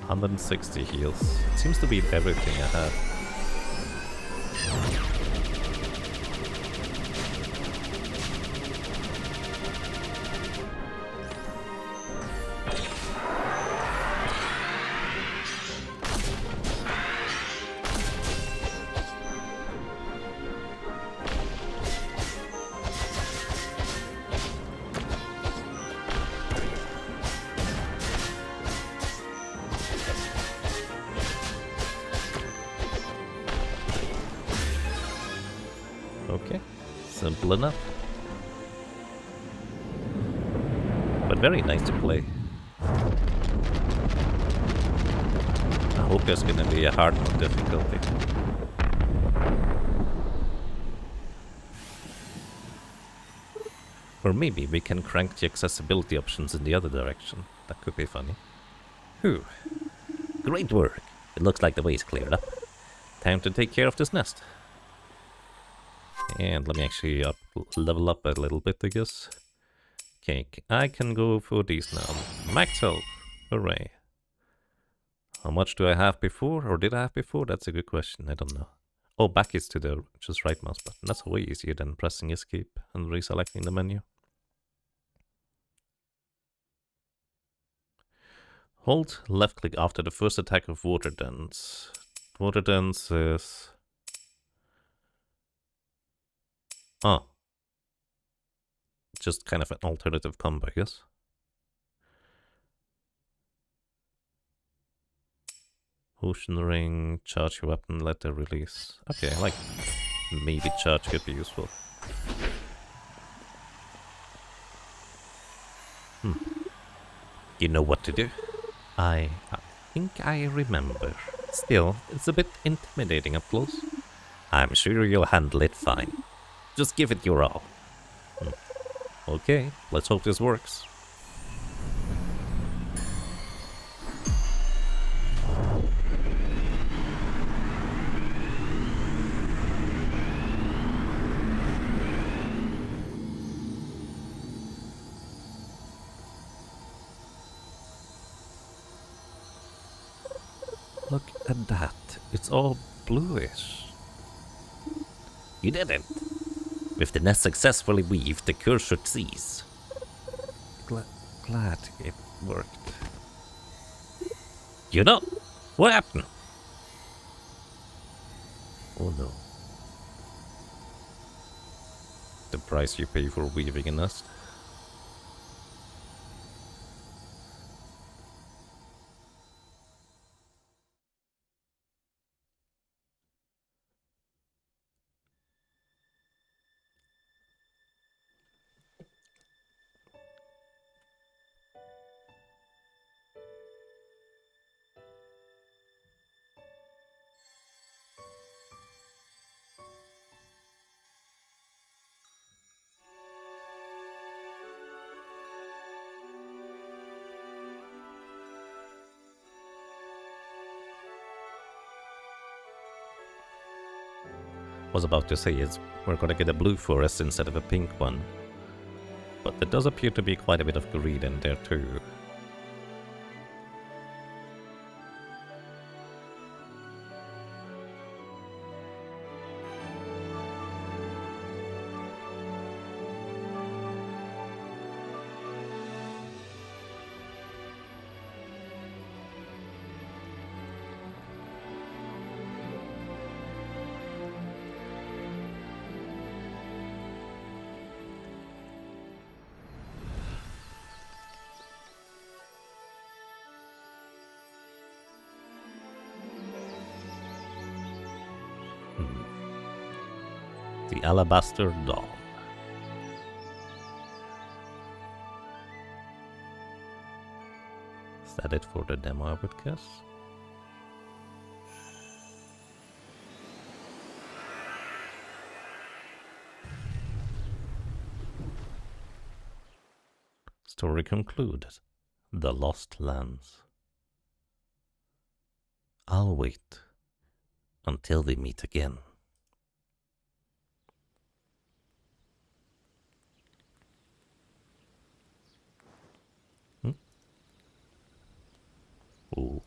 $160 heals. Seems to be everything I have. Okay, simple enough. But very nice to play. I hope there's gonna be a hard mode difficulty. Or maybe we can crank the accessibility options in the other direction. That could be funny. Whew. Great work. It looks like the way is cleared up. Time to take care of this nest. And let me actually level up a little bit, I guess. Okay, I can go for these now. Max health. Hooray. How much do I have before? Or did I have before? That's a good question. I don't know. Oh, back is to the just right mouse button. That's way easier than pressing escape and reselecting the menu. Hold left click after the first attack of Water Dance. Water Dance is... Oh. Just kind of an alternative combo, I guess. Ocean Ring, charge your weapon, let the release. Okay, I like maybe charge could be useful. You know what to do? I think I remember. Still, it's a bit intimidating up close. I'm sure you'll handle it fine. Just give it your all. Okay, let's hope this works. Look at that. It's all bluish. You did it. With the nest successfully weaved, the curse should cease. Glad it worked. You know, what happened? Oh no. The price you pay for weaving a nest. Was about to say is we're gonna get a blue forest instead of a pink one. But there does appear to be quite a bit of green in there too. the Alabaster Dawn. Is that it for the demo, I would guess? Story concluded. The Lost Lands. I'll wait until we meet again. Oh.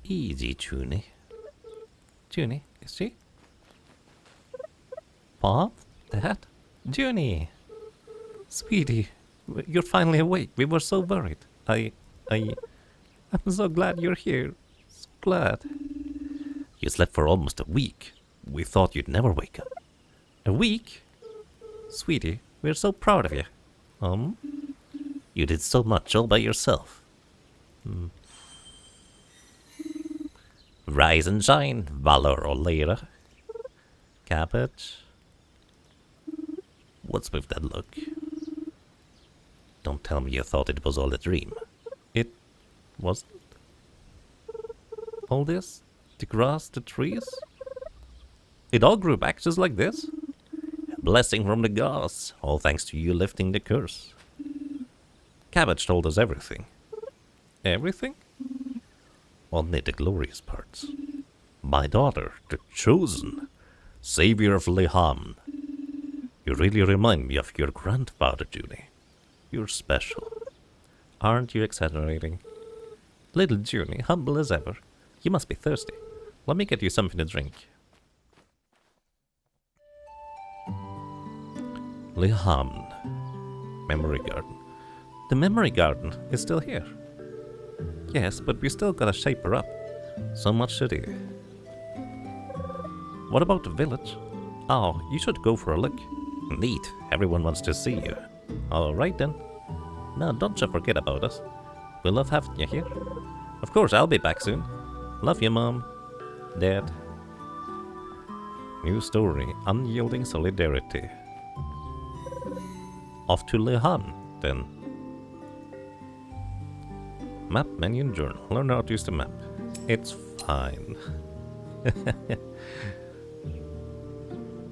Easy, Junie. Junie, is she? Bob? Dad? Junie! Sweetie, you're finally awake. We were so worried. I'm so glad you're here. So glad. You slept for almost a week. We thought you'd never wake up. A week? Sweetie, we're so proud of you. You did so much all by yourself. Rise and shine, Valor or Lyra. Cabbage. What's with that look? Don't tell me you thought it was all a dream. It wasn't? All this? The grass, the trees? It all grew back just like this? A blessing from the gods, all thanks to you lifting the curse. Cabbage told us everything. Everything? Only the glorious parts. My daughter, the chosen, savior of Leham. You really remind me of your grandfather, Junie. You're special. Aren't you exaggerating? Little Junie, humble as ever. You must be thirsty. Let me get you something to drink. Leham. Memory Garden. The Memory Garden is still here. Yes, but we still gotta shape her up. So much to do. What about the village? Oh, you should go for a look. Neat. Everyone wants to see you. Alright then. Now don't you forget about us. We'll love having you here. Of course, I'll be back soon. Love you, Mom. Dad. New story. Unyielding solidarity. Off to Leham, then. Map, menu, and journal. Learn how to use the map. It's fine.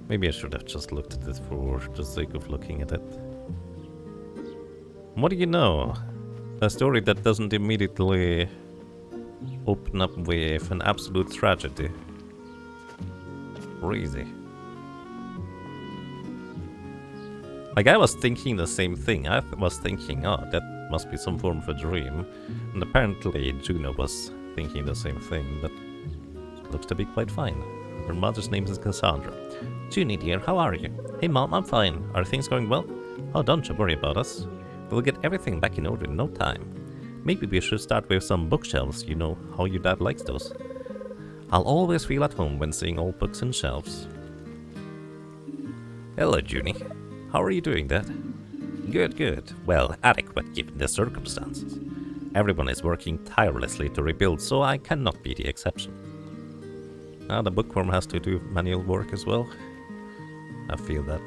Maybe I should have just looked at it for the sake of looking at it. What do you know? A story that doesn't immediately open up with an absolute tragedy. Crazy. Like, I was thinking the same thing. I was thinking, oh, that must be some form of a dream. And apparently Juno was thinking the same thing, but it looks to be quite fine. Her mother's name is Cassandra. Junie, dear, how are you? Hey, Mom, I'm fine. Are things going well? Oh, don't you worry about us. We'll get everything back in order in no time. Maybe we should start with some bookshelves, you know how your dad likes those. I'll always feel at home when seeing old books and shelves. Hello, Junie. How are you doing, Dad? Good, good. Well, adequate given the circumstances. Everyone is working tirelessly to rebuild, so I cannot be the exception. Now the bookworm has to do manual work as well. I feel that.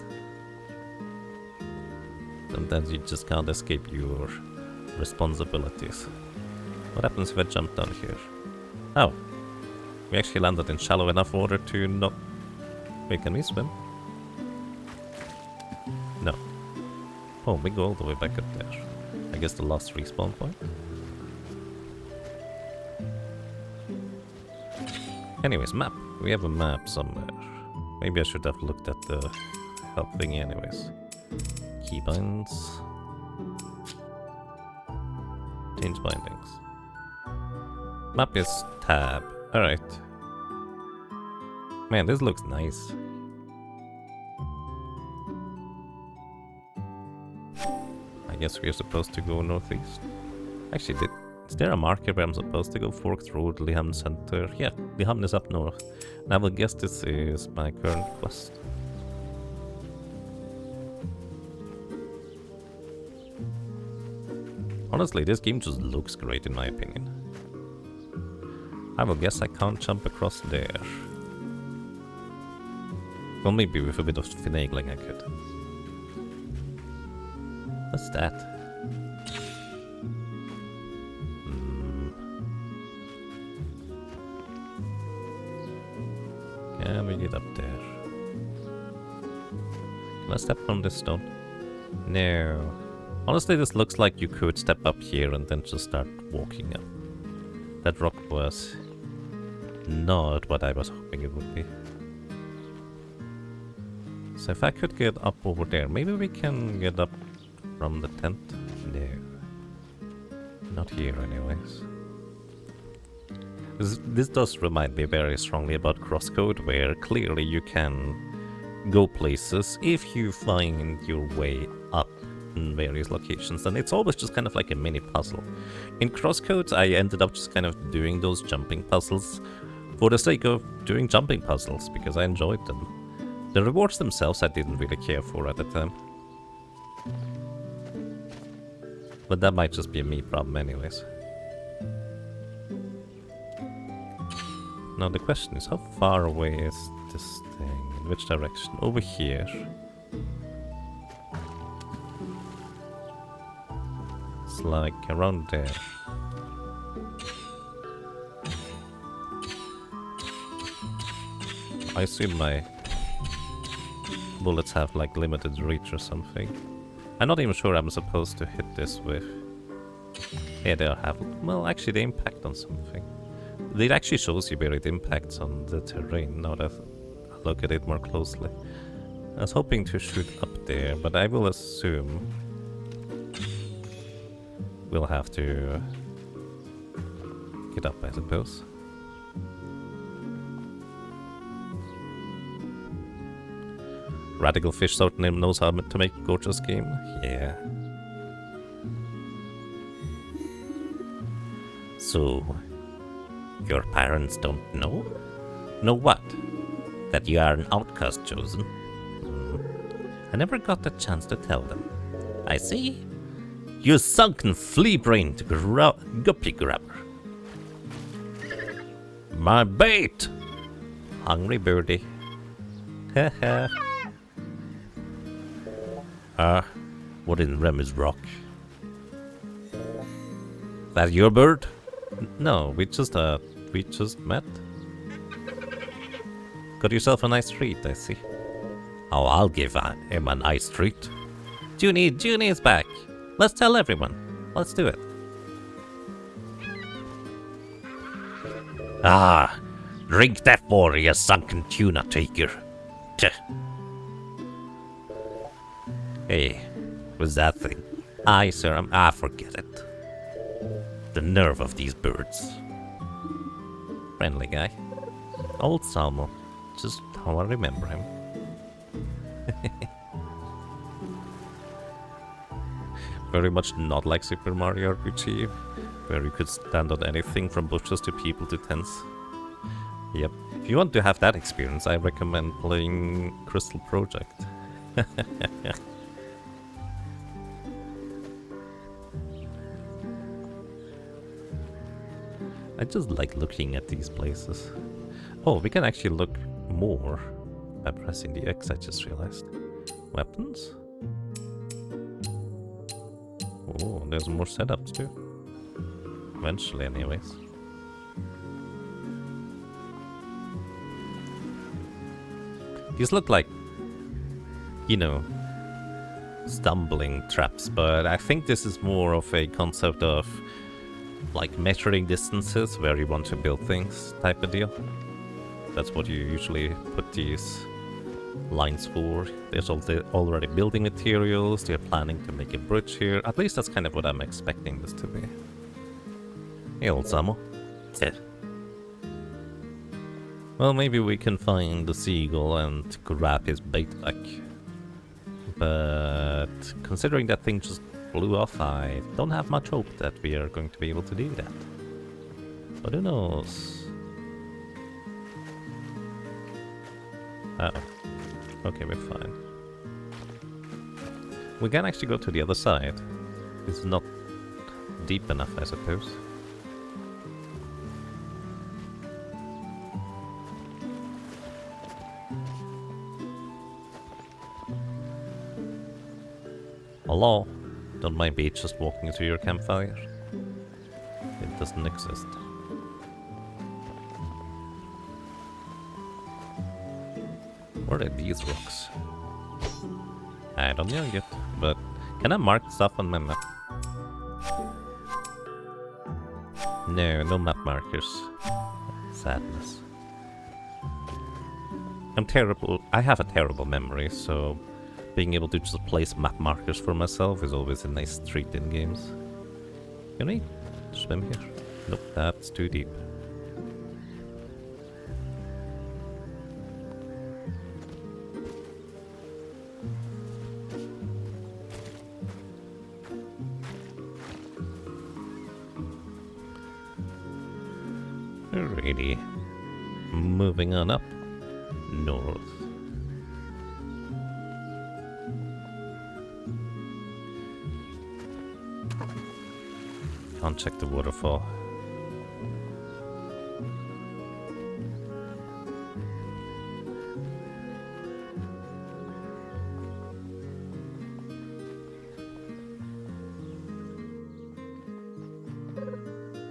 Sometimes you just can't escape your responsibilities. What happens if I jump down here? Oh. We actually landed in shallow enough water to not... Wait, can we swim? No. Oh, we go all the way back up there. I guess the last respawn point? Anyways, map. We have a map somewhere. Maybe I should have looked at the help thingy anyways. Keybinds. Change bindings. Map is tab. Alright. Man, this looks nice. I guess we're supposed to go northeast. Actually, is there a marker where I'm supposed to go? Forked Road, Leham Center. Yeah, Leham is up north. And I will guess this is my current quest. Honestly, this game just looks great in my opinion. I will guess I can't jump across there. Well, maybe with a bit of finagling I could. What's that? Can we get up there? Can I step on this stone? No. Honestly, this looks like you could step up here and then just start walking up. That rock was not what I was hoping it would be. So if I could get up over there, maybe we can get up from the tent? No. Not here anyways. This does remind me very strongly about Crosscode, where clearly you can go places if you find your way up in various locations, and it's always just kind of like a mini puzzle. In Crosscode, I ended up just kind of doing those jumping puzzles for the sake of doing jumping puzzles, because I enjoyed them. The rewards themselves I didn't really care for at the time. But that might just be a me problem anyways. Now the question is, how far away is this thing? In which direction? Over here. It's like around there. I assume my bullets have like limited reach or something. I'm not even sure I'm supposed to hit this with... Yeah, they have... Well, actually they impact on something. It actually shows you where it impacts on the terrain, now that I look at it more closely. I was hoping to shoot up there, but I will assume we'll have to get up, I suppose. Radical Fish certainly knows how to make a gorgeous game. Yeah. So, your parents don't know? Know what? That you are an outcast, Chosen? I never got the chance to tell them. I see. You sunken flea-brained guppy grabber. My bait! Hungry birdie. Haha. What in Remy's rock? That your bird? No, we just met. Got yourself a nice treat, I see. Oh, I'll give him a nice treat. Junie is back. Let's tell everyone. Let's do it. Ah, drink that water, you sunken tuna taker. Tch. Hey, what's that thing? Aye, sir, forget it. The nerve of these birds. Friendly guy. Old Salmo. Just how I remember him. Very much not like Super Mario RPG, where you could stand on anything from bushes to people to tents. Yep. If you want to have that experience, I recommend playing Crystal Project. I just like looking at these places. Oh, we can actually look more by pressing the X, I just realized. Weapons? Oh, there's more setups too. Eventually, anyways. These look like, you know, stumbling traps, but I think this is more of a concept of like measuring distances where you want to build things type of deal. That's what you usually put these lines for. There's already building materials, they're planning to make a bridge here. At least that's kind of what I'm expecting this to be. Hey, old Samo. Yeah. Well, maybe we can find the seagull and grab his bait back. But considering that thing just blew off, I don't have much hope that we are going to be able to do that. But who knows? Okay, we're fine. We can actually go to the other side. It's not deep enough, I suppose. Hello? Don't mind me just walking to your campfire. It doesn't exist. What are these rocks? I don't know yet, but can I mark stuff on my map? No, no map markers. Sadness. I'm terrible. I have a terrible memory, so being able to just place map markers for myself is always a nice treat in games. Can we swim here? Nope, that's too deep. Alrighty. Moving on up. North. Can't check the waterfall.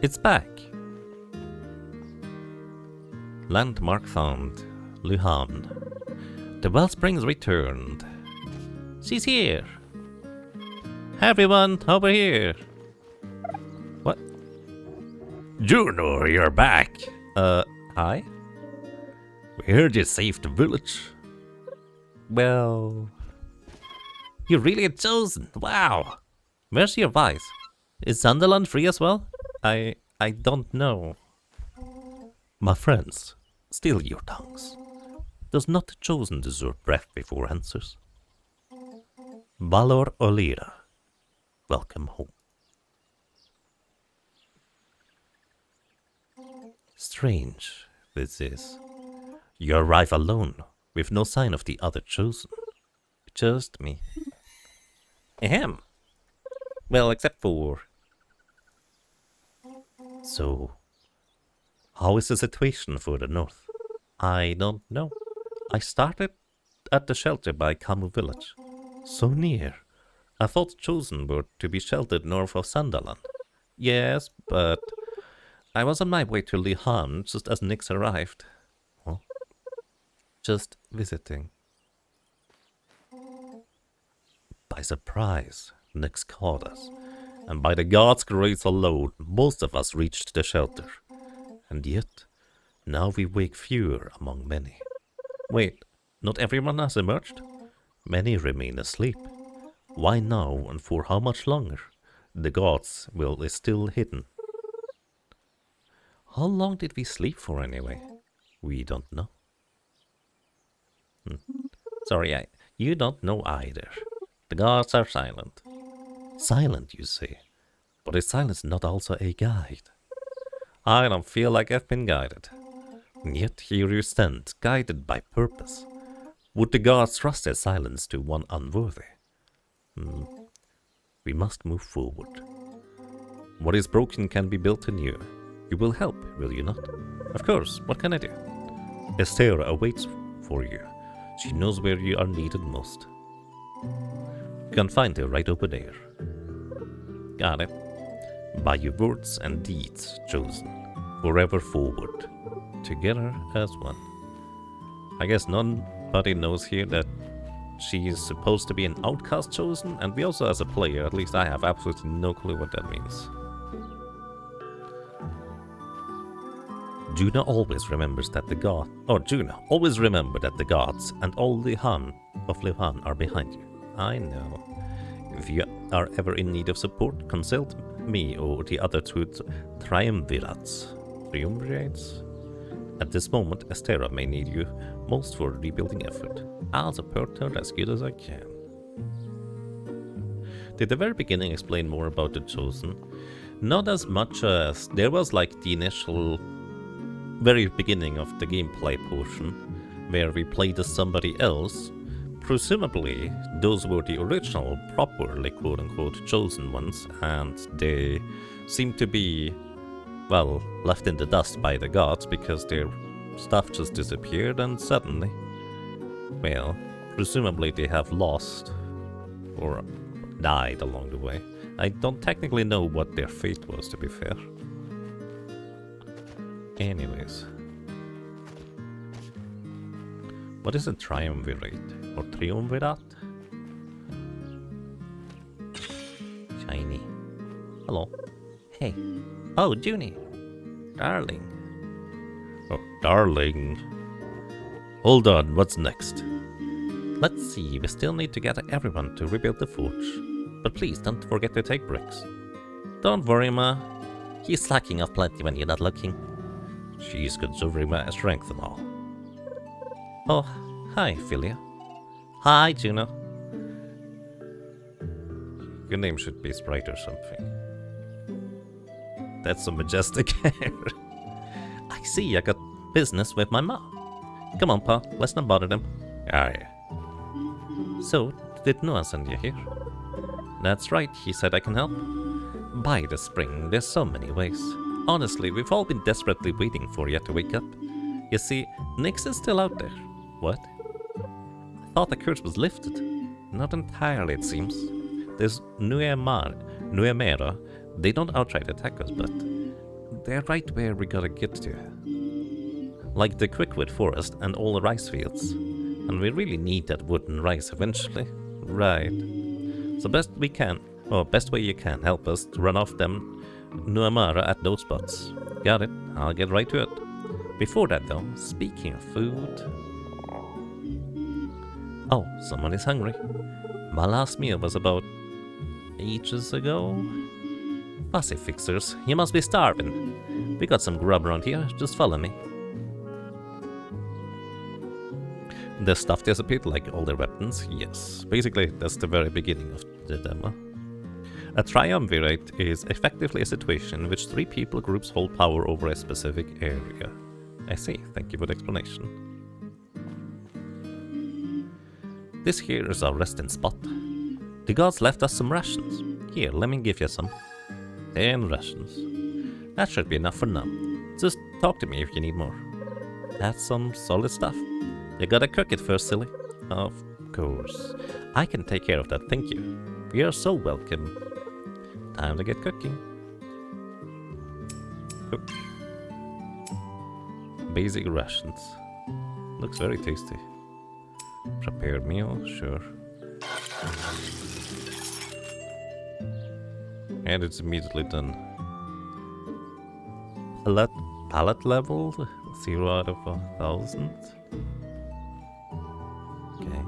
It's back. Landmark found. Luhan. The wellspring's returned. She's here. Hi everyone, over here. What? Juno, you're back. Hi? We heard you saved the village. Well... You're really a chosen. Wow. Where's your vice? Is Sunderland free as well? I don't know. My friends, still your tongues. Does not the chosen deserve breath before answers? Valor Olira, welcome home. Strange, this is. You arrive alone, with no sign of the other chosen. Just me. Ahem. Well, except for... So, how is the situation for the north? I don't know. I started at the shelter by Camu village. So near. I thought chosen were to be sheltered north of Sunderland. Yes, but I was on my way to Lihan just as Nyx arrived. Huh? Just visiting. By surprise, Nyx caught us. And by the gods' grace alone, most of us reached the shelter. And yet, now we wake fewer among many. Wait, not everyone has emerged? Many remain asleep. Why now and for how much longer? The gods' will is still hidden. How long did we sleep for anyway? We don't know. Sorry, you don't know either. The gods are silent. Silent, you say? But is silence not also a guide? I don't feel like I've been guided. Yet here you stand, guided by purpose. Would the gods trust their silence to one unworthy? We must move forward. What is broken can be built anew. You will help, will you not? Of course, what can I do? Estera awaits for you. She knows where you are needed most. You can find her right over there. Got it. By your words and deeds chosen, forever forward, together as one. I guess nobody knows here that she is supposed to be an outcast chosen, and we also as a player, at least I have absolutely no clue what that means. Juno always remembers that the god, Juno, always remember that the gods and all Lihan of Lihan are behind you. I know. If you are ever in need of support, consult me or the other two triumvirates. Triumvirates? At this moment, Estera may need you most for rebuilding effort. I'll support her as good as I can. Did the very beginning explain more about the Chosen? Not as much as there was like the initial very beginning of the gameplay portion where we played as somebody else. Presumably, those were the original, properly quote-unquote chosen ones, and they seem to be, well, left in the dust by the gods because their stuff just disappeared and suddenly, well, presumably they have lost, or died along the way. I don't technically know what their fate was, to be fair. Anyways. What is a triumvirate? Or triumvirat? Shiny. Hello. Hey. Oh, Junie. Darling. Oh, darling. Hold on, what's next? Let's see, we still need to gather everyone to rebuild the forge. But please don't forget to take bricks. Don't worry, Ma. He's slacking off plenty when you're not looking. She's conserving my strength and all. Oh, hi, Philia. Hi, Juno. Your name should be Sprite or something. That's a majestic hair. I see, I got business with my mom. Come on, Pa, let's not bother them. Aye. So, did Noah send you here? That's right, he said I can help. By the spring, there's so many ways. Honestly, we've all been desperately waiting for you to wake up. You see, Nyx is still out there. What? I thought the curse was lifted. Not entirely, it seems. There's Nuemera. They don't outright attack us, but they're right where we gotta get to. Like the Quickwood Forest and all the rice fields. And we really need that wood and rice eventually. Right. So best way you can help us to run off them Nuemara at those spots. Got it. I'll get right to it. Before that though, speaking of food... Oh, someone is hungry. My last meal was about... ages ago? Fussy fixers, you must be starving. We got some grub around here, just follow me. The stuff disappeared like all their weapons, yes. Basically, that's the very beginning of the demo. A triumvirate is effectively a situation in which 3 people groups hold power over a specific area. I see, thank you for the explanation. This here is our resting spot. The gods left us some rations. Here, let me give you some. 10 rations. That should be enough for now. Just talk to me if you need more. That's some solid stuff. You gotta cook it first, silly. Of course. I can take care of that, thank you. You're so welcome. Time to get cooking. Cook. Basic rations. Looks very tasty. Prepared meal, sure. And it's immediately done. Palette level? 0 out of 1,000. Okay.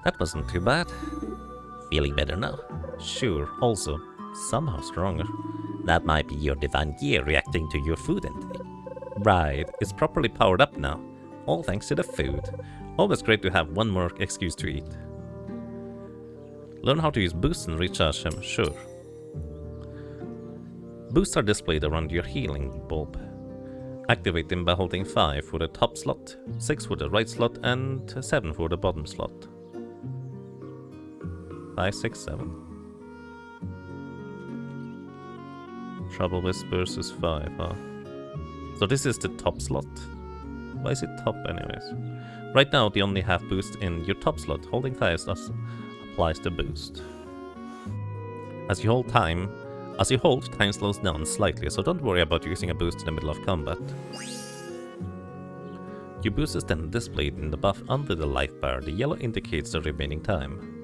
That wasn't too bad. Feeling better now? Sure, also, somehow stronger. That might be your divine gear reacting to your food intake. Right, it's properly powered up now. All thanks to the food. Always great to have one more excuse to eat. Learn how to use boosts and recharge them, sure. Boosts are displayed around your healing bulb. Activate them by holding 5 for the top slot, 6 for the right slot, and 7 for the bottom slot. 5, 6, 7. Trouble Whispers is 5, huh? So this is the top slot. Why is it top anyways? Right now they only have boost in your top slot. Holding 5 slots applies the boost. As you hold, time slows down slightly, so don't worry about using a boost in the middle of combat. Your boost is then displayed in the buff under the life bar. The yellow indicates the remaining time.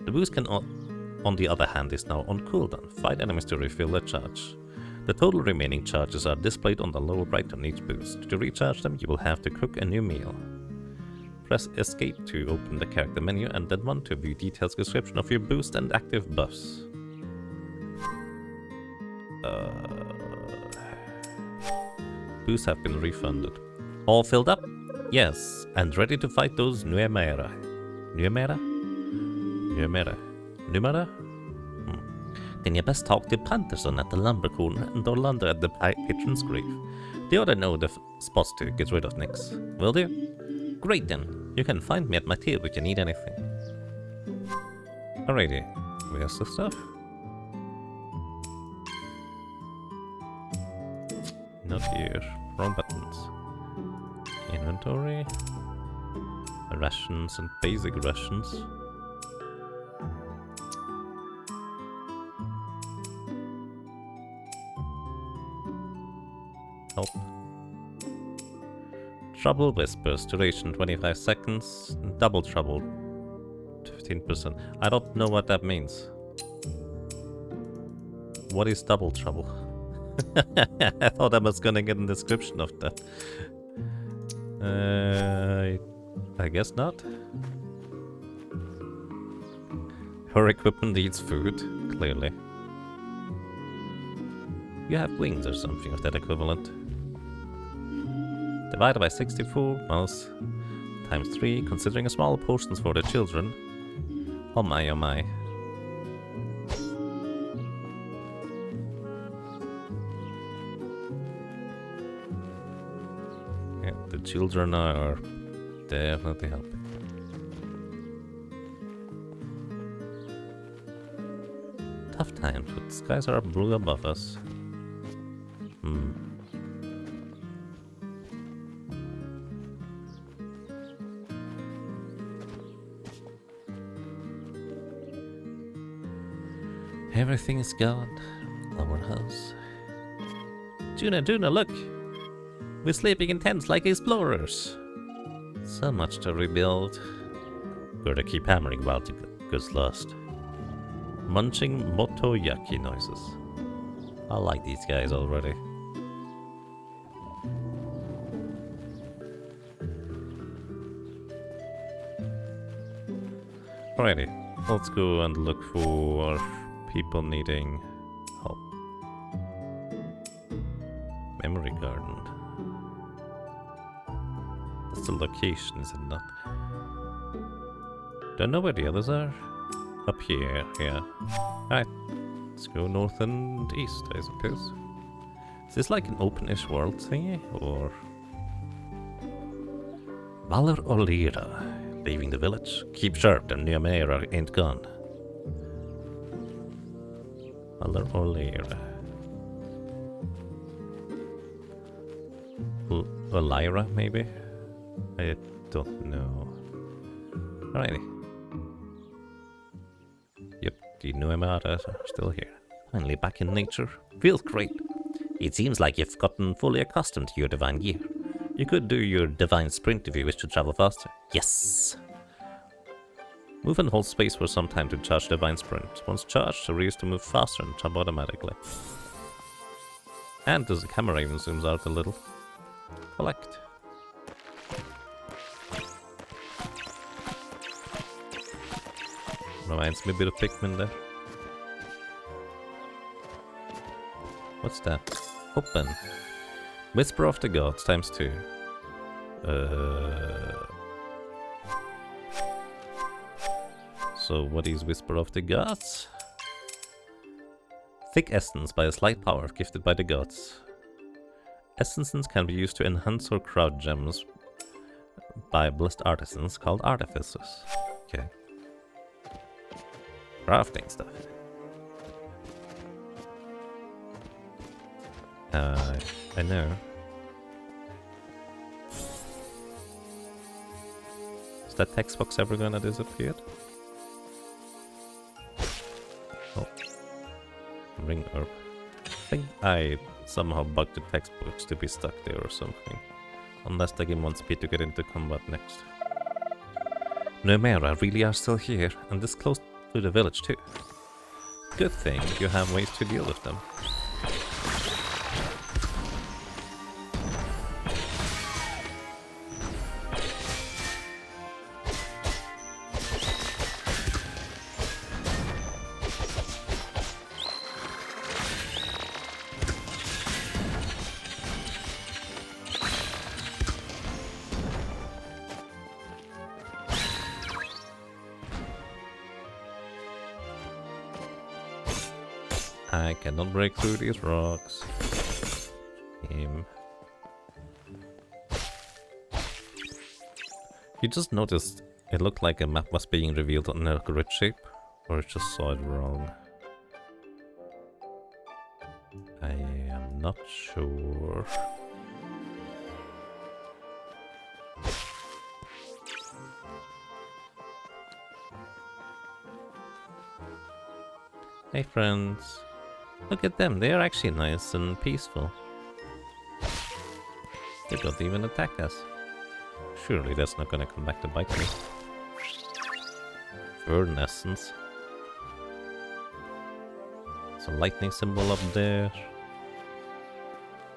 The boost can on the other hand is now on cooldown. Fight enemies to refill their charge. The total remaining charges are displayed on the lower right on each boost. To recharge them, you will have to cook a new meal. Press escape to open the character menu and then 1 to view detailed description of your boost and active buffs. Boosts have been refunded. All filled up? Yes, and ready to fight those Nuemera. Nuemera? Then you best talk to Panterson at the lumber corner and Orlando at the patron's grave. They ought to know the spots to get rid of Nyx. Will do? Great then. You can find me at my table if you need anything. Alrighty. Where's the stuff? Not here. Wrong buttons. Inventory. Rations and basic rations. Help. Trouble whispers, duration 25 seconds, double trouble 15%. I don't know what that means. What is double trouble? I thought I was gonna get a description of that. I guess not. Her equipment needs food, clearly. You have wings or something of that equivalent. Divided by 64 miles times 3, considering a small portions for the children. Oh my, oh my. Yeah, the children are definitely helping. Tough times, but the skies are blue above us. Everything is gone. Our house. Juna, look! We're sleeping in tents like explorers. So much to rebuild. Gotta keep hammering while it goes lost. Munching motoyaki noises. I like these guys already. Alrighty, let's go and look for people needing help. Memory garden. That's the location, is it not? Don't know where the others are. Up here, yeah. Alright, let's go north and east, I suppose. Is this like an open-ish world thingy, or? Valor or Lira, leaving the village. Keep sharp, the Nyamera ain't gone. Valor or Lira. Or Lyra, maybe? I don't know. Alrighty. Yep, the Nyamera are still here. Finally back in nature. Feels great. It seems like you've gotten fully accustomed to your divine gear. You could do your divine sprint if you wish to travel faster. Yes! Move and hold space for some time to charge divine sprint. Once charged, the rear is to move faster and jump automatically. And the camera even zooms out a little. Collect. Reminds me a bit of Pikmin there. What's that? Open. Whisper of the Gods times 2. So what is Whisper of the Gods? Thick essence by a slight power gifted by the gods. Essences can be used to enhance or crowd gems by blessed artisans called artificers. Okay. Crafting stuff. I know. Is that text box ever gonna disappear? Oh. Ring herb. I think I somehow bugged the text box to be stuck there or something. Unless the game wants me to get into combat next. Nyamera really are still here, and this close to the village too. Good thing you have ways to deal with them. I cannot break through these rocks. You just noticed it looked like a map was being revealed in a grid shape, or I just saw it wrong. I am not sure. Hey friends. Look at them, they are actually nice and peaceful. They don't even attack us. Surely that's not gonna come back to bite me. Fern essence. It's a lightning symbol up there.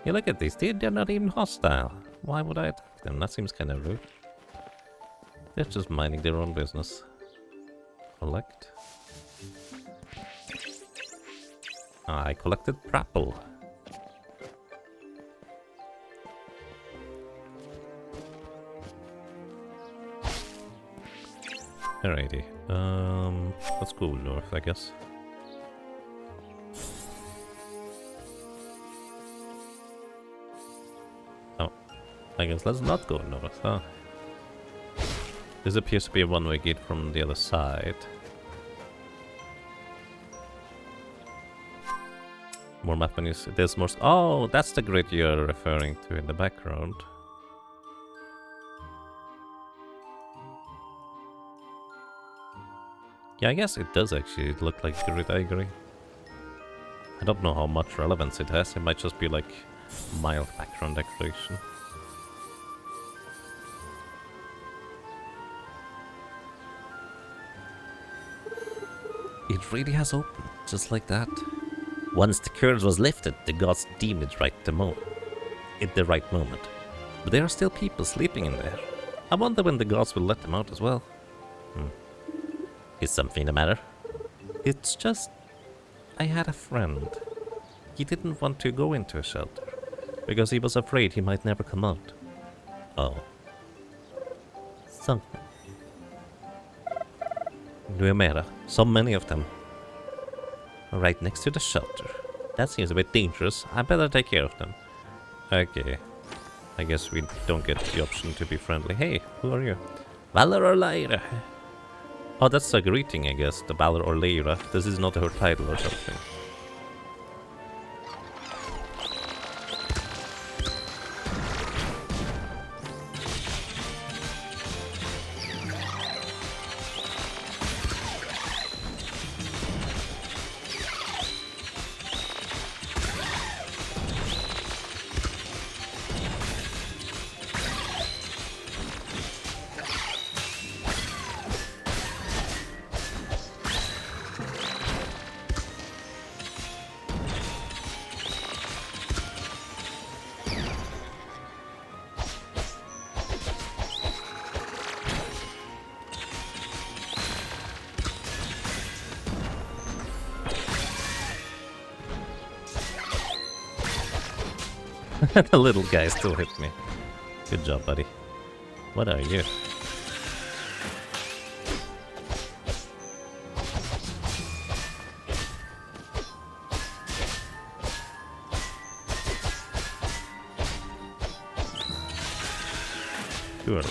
Yeah, look at these, they're not even hostile. Why would I attack them? That seems kind of rude. They're just minding their own business. Collect. I collected Prapple. Alrighty. Let's go north, I guess. Oh, I guess let's not go north, huh? This appears to be a one-way gate from the other side. More map menus. There's more. Oh, that's the grid you're referring to in the background. Yeah, I guess it does actually look like grid, I agree. I don't know how much relevance it has. It might just be like mild background decoration. It really has opened, just like that. Once the curse was lifted, the gods deemed it right to move. At the right moment. But there are still people sleeping in there. I wonder when the gods will let them out as well. Is something the matter? It's just... I had a friend. He didn't want to go into a shelter. Because he was afraid he might never come out. Oh. Some... Nuemera. So many of them. Right next to the shelter. That seems a bit dangerous. I better take care of them. Okay. I guess we don't get the option to be friendly. Hey, who are you? Valor or Lyra? Oh, that's a greeting, I guess. The Valor or Lyra. This is not her title or something. The little guy still hit me. Good job, buddy. What are you? Sure.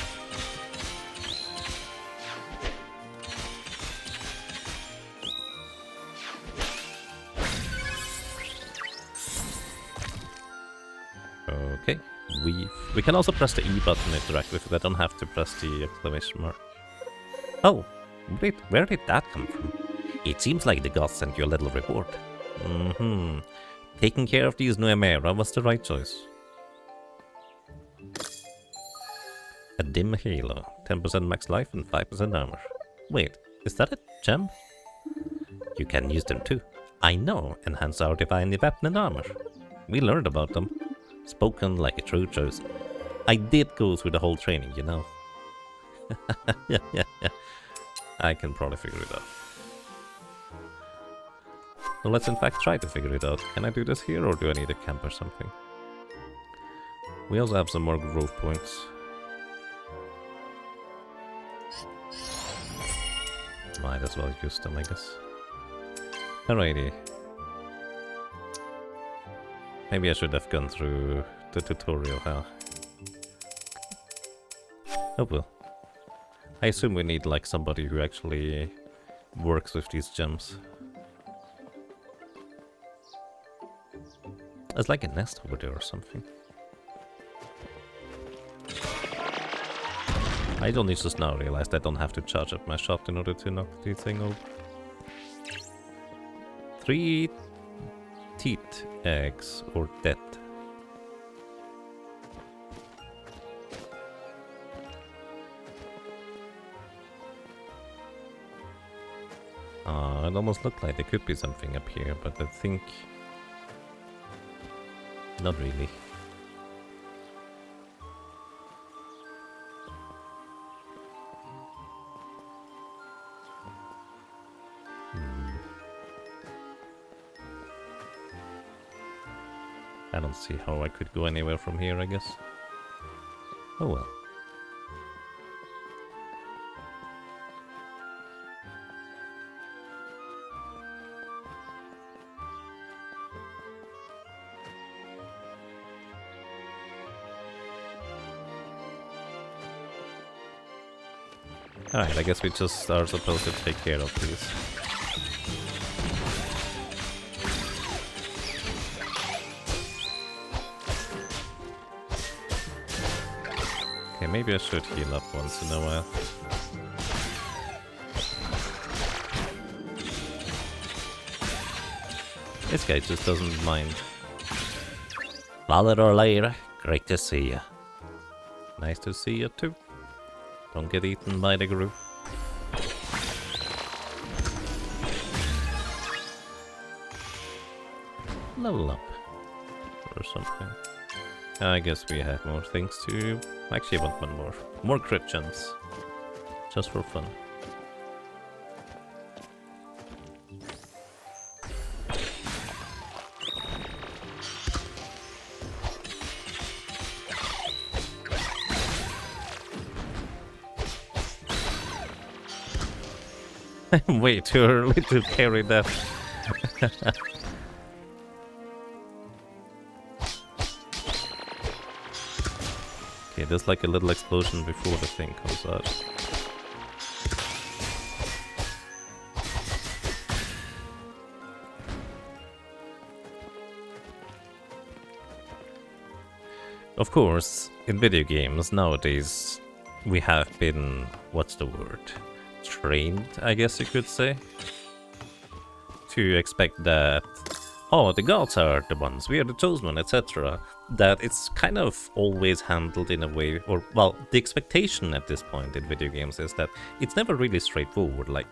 Okay, we can also press the E button to interact with it. I don't have to press the exclamation mark. Oh, wait, where did that come from? It seems like the gods sent you a little reward. Taking care of these Nuemera was the right choice. A dim halo, 10% max life and 5% armor. Wait, is that a gem? You can use them too. I know, enhance our divine weapon and armor. We learned about them. Spoken like a true chosen. I did go through the whole training, you know. yeah. I can probably figure it out. So let's in fact try to figure it out. Can I do this here or do I need a camp or something? We also have some more growth points. Might as well use them, I guess. Alrighty. Maybe I should have gone through the tutorial, huh? Oh well. I assume we need like somebody who actually works with these gems. There's like a nest over there or something. I only just now realized I don't have to charge up my shot in order to knock the thing over. 3 teeth eggs or death. It almost looked like there could be something up here, but I think not really. I don't see how I could go anywhere from here, I guess. Oh well. Alright, I guess we just are supposed to take care of these. Okay, maybe I should heal up once in a while. This guy just doesn't mind. Valor or later, great to see you. Nice to see you too. Don't get eaten by the group. Level up. Or something. I guess we have more things to... Actually, I want one more. More crit gems. Just for fun. I'm way too early to carry that. Okay, there's like a little explosion before the thing comes out. Of course, in video games nowadays, we have been, what's the word? Trained, I guess you could say, to expect that, oh, the gods are the ones, we are the chosen, etc. That it's kind of always handled in a way, or, well, the expectation at this point in video games is that it's never really straightforward, like,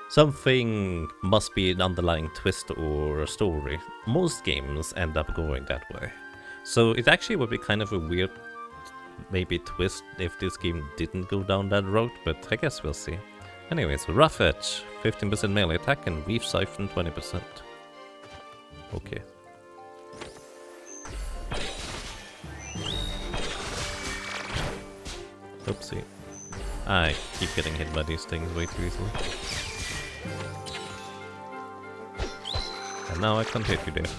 something must be an underlying twist or a story. Most games end up going that way. So it actually would be kind of a weird maybe twist if this game didn't go down that road, but I guess we'll see. Anyways, Rough Edge, 15% melee attack, and Weave Siphon, 20%. Okay. Oopsie. I keep getting hit by these things way too easily. And now I can't hit you there.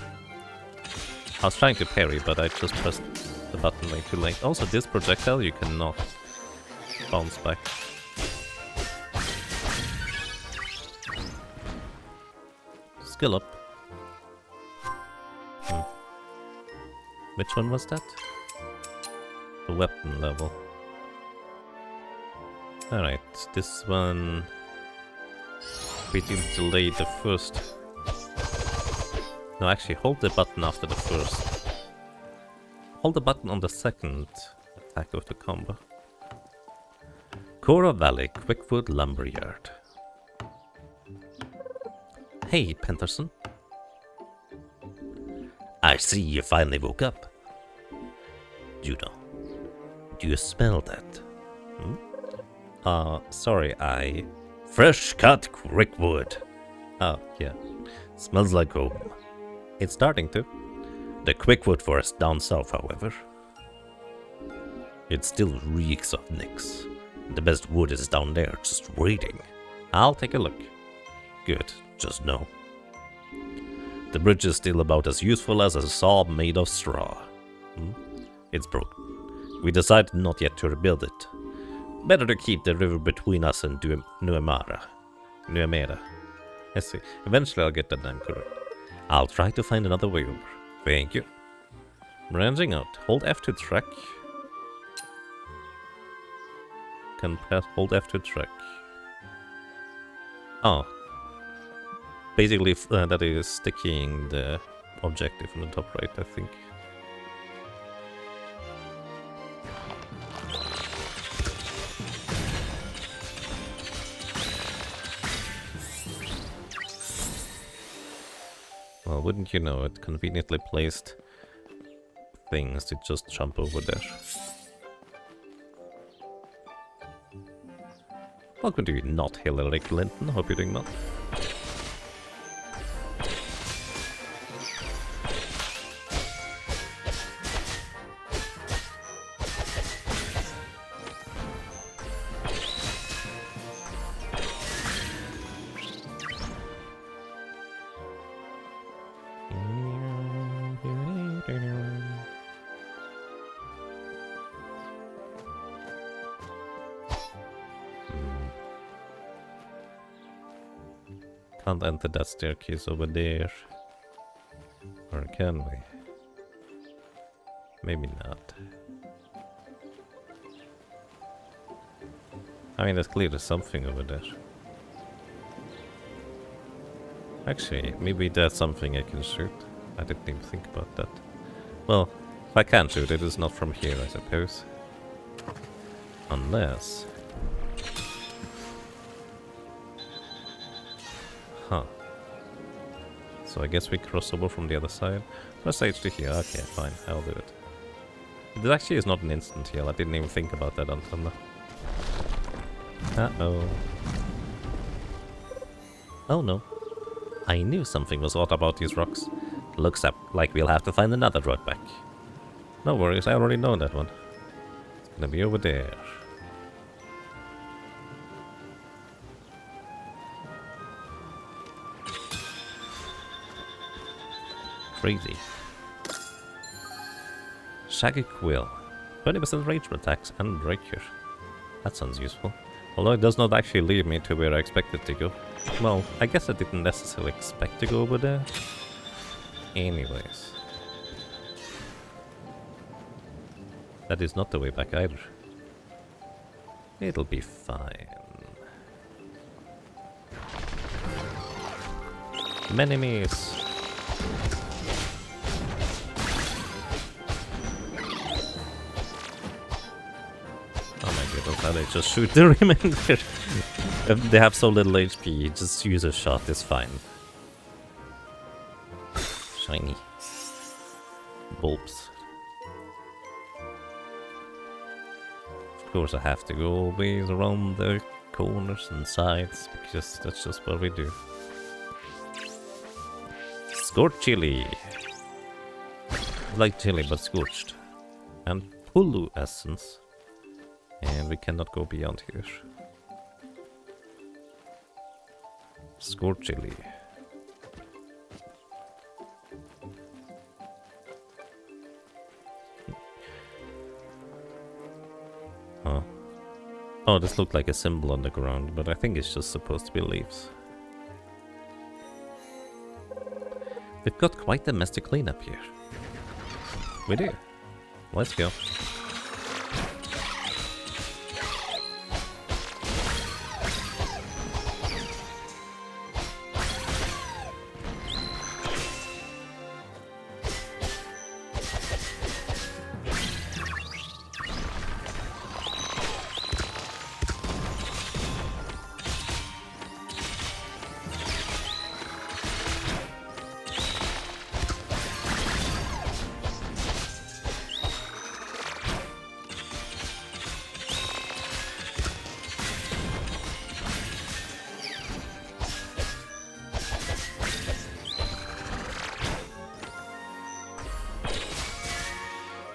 I was trying to parry, but I just pressed the button way too late. Also, this projectile you cannot bounce back. Skill up. Which one was that? The weapon level. Alright, this one... We didn't delay the first... No, actually, hold the button after the first. Hold the button on the second attack of the combo. Cora Valley, Quickwood Lumberyard. Hey, Penterson. I see you finally woke up. Juno, do you smell that? Sorry, I... Fresh cut Quickwood. Oh, yeah. Smells like home. It's starting to. The Quickwood forest down south, however. It still reeks of Nyx. The best wood is down there, just waiting. I'll take a look. Good, just know. The bridge is still about as useful as a saw made of straw. It's broken. We decided not yet to rebuild it. Better to keep the river between us and Nuemera. Let's see. Eventually I'll get that name correct. I'll try to find another way over. Thank you. Branching out. Hold F to track. Can press hold F to track. Oh. Basically, that is sticking the objective on the top right, I think. Well, wouldn't you know it, conveniently placed things to just jump over there. Welcome to not Hillary Clinton, hope you're doing well. Can't enter that staircase over there. Or can we? Maybe not. I mean, there's clearly something over there. Actually, maybe that's something I can shoot. I didn't even think about that. Well, if I can shoot it, it's not from here, I suppose. Unless... Huh. So I guess we cross over from the other side. Press H to here. Okay, fine. I'll do it. This actually is not an instant heal. I didn't even think about that until now. Uh-oh. Oh no. I knew something was odd about these rocks. Looks like we'll have to find another road back. No worries, I already know that one. It's gonna be over there. Crazy. Shaggy Quill. 20% range attacks and breaker. That sounds useful. Although it does not actually lead me to where I expected to go. Well, I guess I didn't necessarily expect to go over there. Anyways. That is not the way back either. It'll be fine. Enemies. How they just shoot the remainder. If they have so little HP, just use a shot, it's fine. Shiny. Bulbs. Of course I have to go always around the corners and sides, because that's just what we do. Scorched chili. Like chili, but scorched. And Pulu essence. And we cannot go beyond here. Scorched chili. Huh. Oh, this looked like a symbol on the ground, but I think it's just supposed to be leaves. We've got quite the mess to clean up here. We do. Let's go.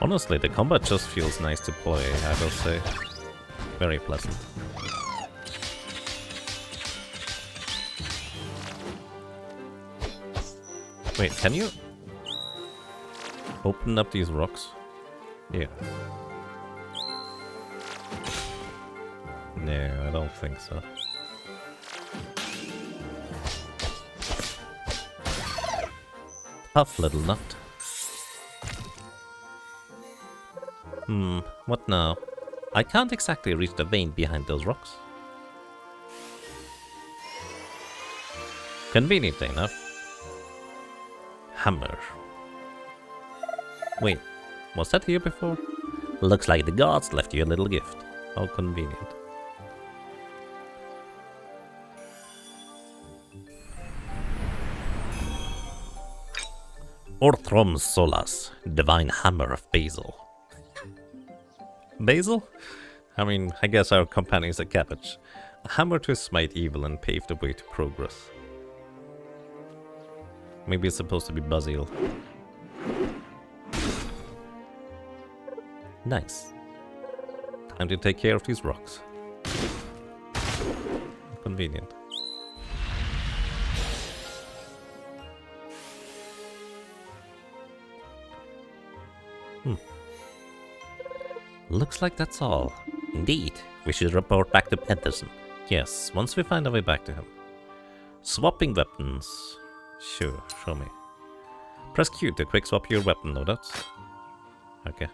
Honestly, the combat just feels nice to play, I will say. Very pleasant. Wait, can you open up these rocks? Yeah. No, I don't think so. Tough little nut. What now? I can't exactly reach the vein behind those rocks. Conveniently enough. Hammer. Wait, was that here before? Looks like the gods left you a little gift. How convenient. Orthrom Solas, Divine Hammer of Basil. Basil? I mean, I guess our companion is a cabbage. A hammer to smite evil and pave the way to progress. Maybe it's supposed to be basil. Nice. Time to take care of these rocks. Convenient. Looks like that's all. Indeed, we should report back to Pedersen. Yes, once we find our way back to him. Swapping weapons. Sure, show me. Press Q to quick swap your weapon loadouts. Okay.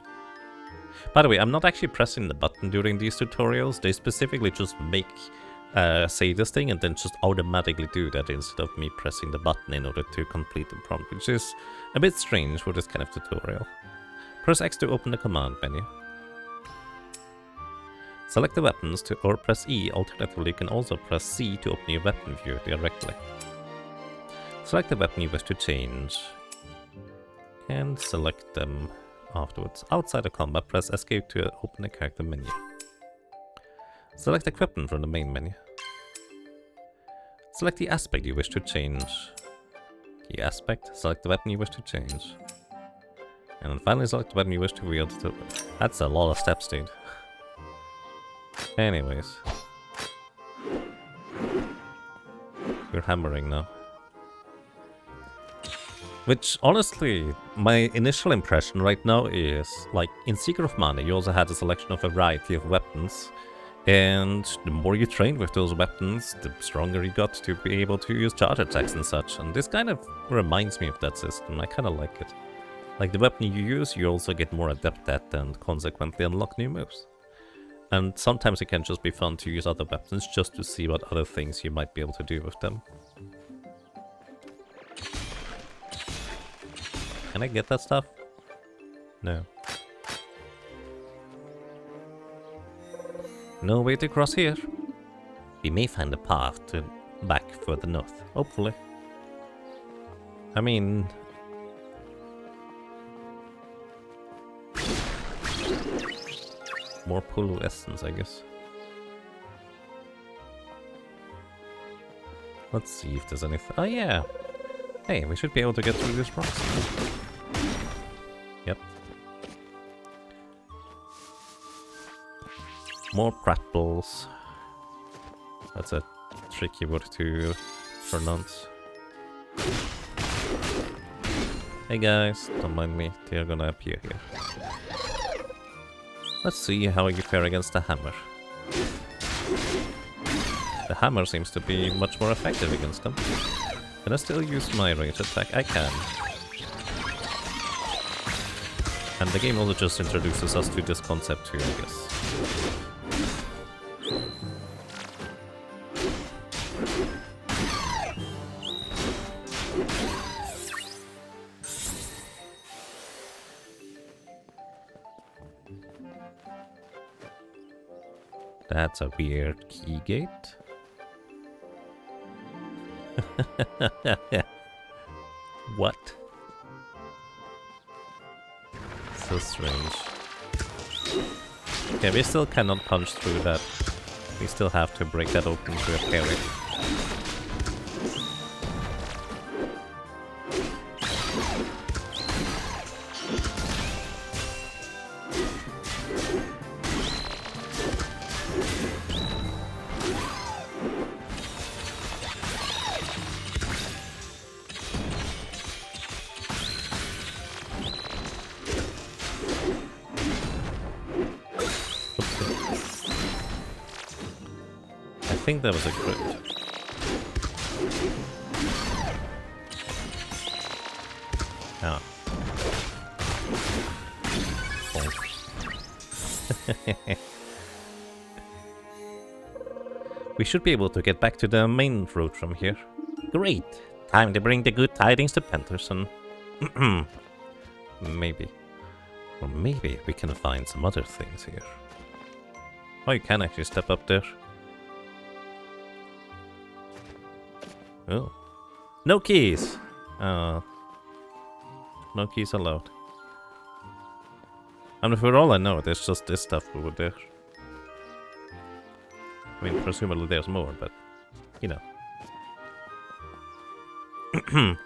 By the way, I'm not actually pressing the button during these tutorials. They specifically just make say this thing and then just automatically do that instead of me pressing the button in order to complete the prompt, which is a bit strange for this kind of tutorial. Press X to open the command menu. Select the weapons or press E. Alternatively, you can also press C to open your weapon view directly. Select the weapon you wish to change and select them afterwards. Outside of combat, press Escape to open the character menu. Select equipment from the main menu. Select the aspect you wish to change. The aspect, select the weapon you wish to change. And then finally select the weapon you wish to wield. That's a lot of steps, dude. Anyways. We're hammering now. Which, honestly, my initial impression right now is, like, in Secret of Mana you also had a selection of a variety of weapons. And the more you trained with those weapons, the stronger you got to be able to use charge attacks and such. And this kind of reminds me of that system. I kind of like it. Like, the weapon you use, you also get more adept at and consequently unlock new moves. And sometimes it can just be fun to use other weapons just to see what other things you might be able to do with them. Can I get that stuff? No. No way to cross here. We may find a path to back further north, hopefully. I mean... more Polo Essence, I guess. Let's see if there's anything. Oh yeah! Hey, we should be able to get through this rocks. Yep. More prattles. That's a tricky word to pronounce. Hey guys, don't mind me, they're gonna appear here. Let's see how you fare against the hammer. The hammer seems to be much more effective against them. Can I still use my range attack? I can. And the game also just introduces us to this concept too, I guess. That's a weird key gate. What? So strange. Okay, we still cannot punch through that. We still have to break that open to a parry. I think that was a crit. Ah. Oh. We should be able to get back to the main road from here. Great. Time to bring the good tidings to Penterson. Maybe. Or maybe we can find some other things here. Oh, you can actually step up there. Oh. No keys! No keys allowed. I mean, for all I know, there's just this stuff over there. I mean, presumably there's more, but, you know.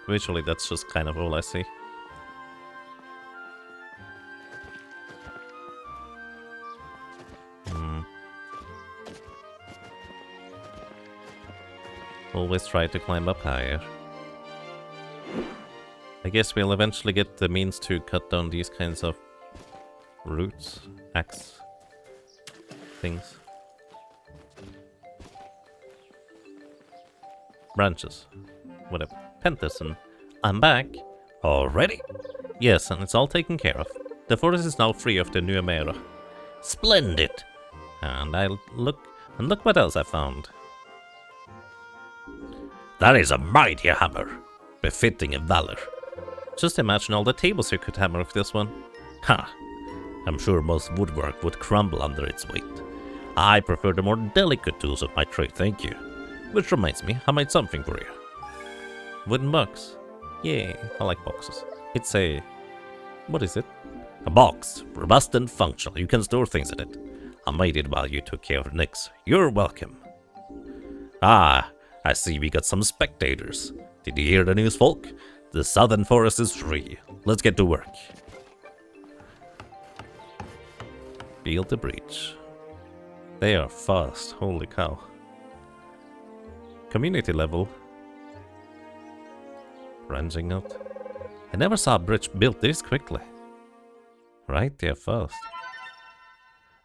Visually, that's just kind of all I see. Always try to climb up higher. I guess we'll eventually get the means to cut down these kinds of roots, axe things. Branches. Whatever. Penterson, I'm back. Already? Yes, and it's all taken care of. The forest is now free of the Nuemera. Splendid! And look what else I found. That is a mighty hammer, befitting a valor. Just imagine all the tables you could hammer with this one. Ha! I'm sure most woodwork would crumble under its weight. I prefer the more delicate tools of my trade, thank you. Which reminds me, I made something for you. Wooden box. Yay, I like boxes. It's a... what is it? A box. Robust and functional. You can store things in it. I made it while you took care of Nyx. You're welcome. Ah, I see we got some spectators. Did you hear the news, folk? The southern forest is free. Let's get to work. Build the breach. They are fast, holy cow. Community level. Branching out. I never saw a bridge built this quickly. Right, they're fast.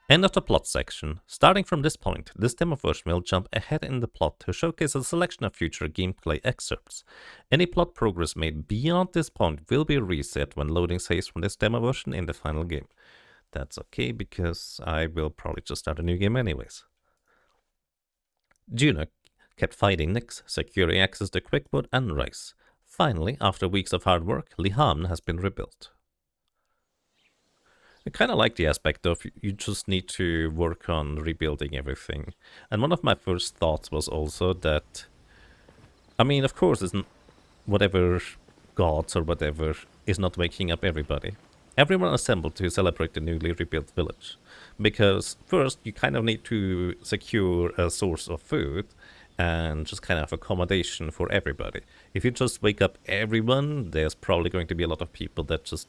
End of the plot section. Starting from this point, this demo version will jump ahead in the plot to showcase a selection of future gameplay excerpts. Any plot progress made beyond this point will be reset when loading saves from this demo version in the final game. That's okay, because I will probably just start a new game anyways. Juno kept fighting Nyx, securing access to Quickwood and Rice. Finally, after weeks of hard work, Lihamn has been rebuilt. I kind of like the aspect of you just need to work on rebuilding everything. And one of my first thoughts was also that, I mean, of course, it's whatever gods or whatever is not waking up everybody. Everyone assembled to celebrate the newly rebuilt village. Because first, you kind of need to secure a source of food and just kind of accommodation for everybody. If you just wake up everyone, there's probably going to be a lot of people that just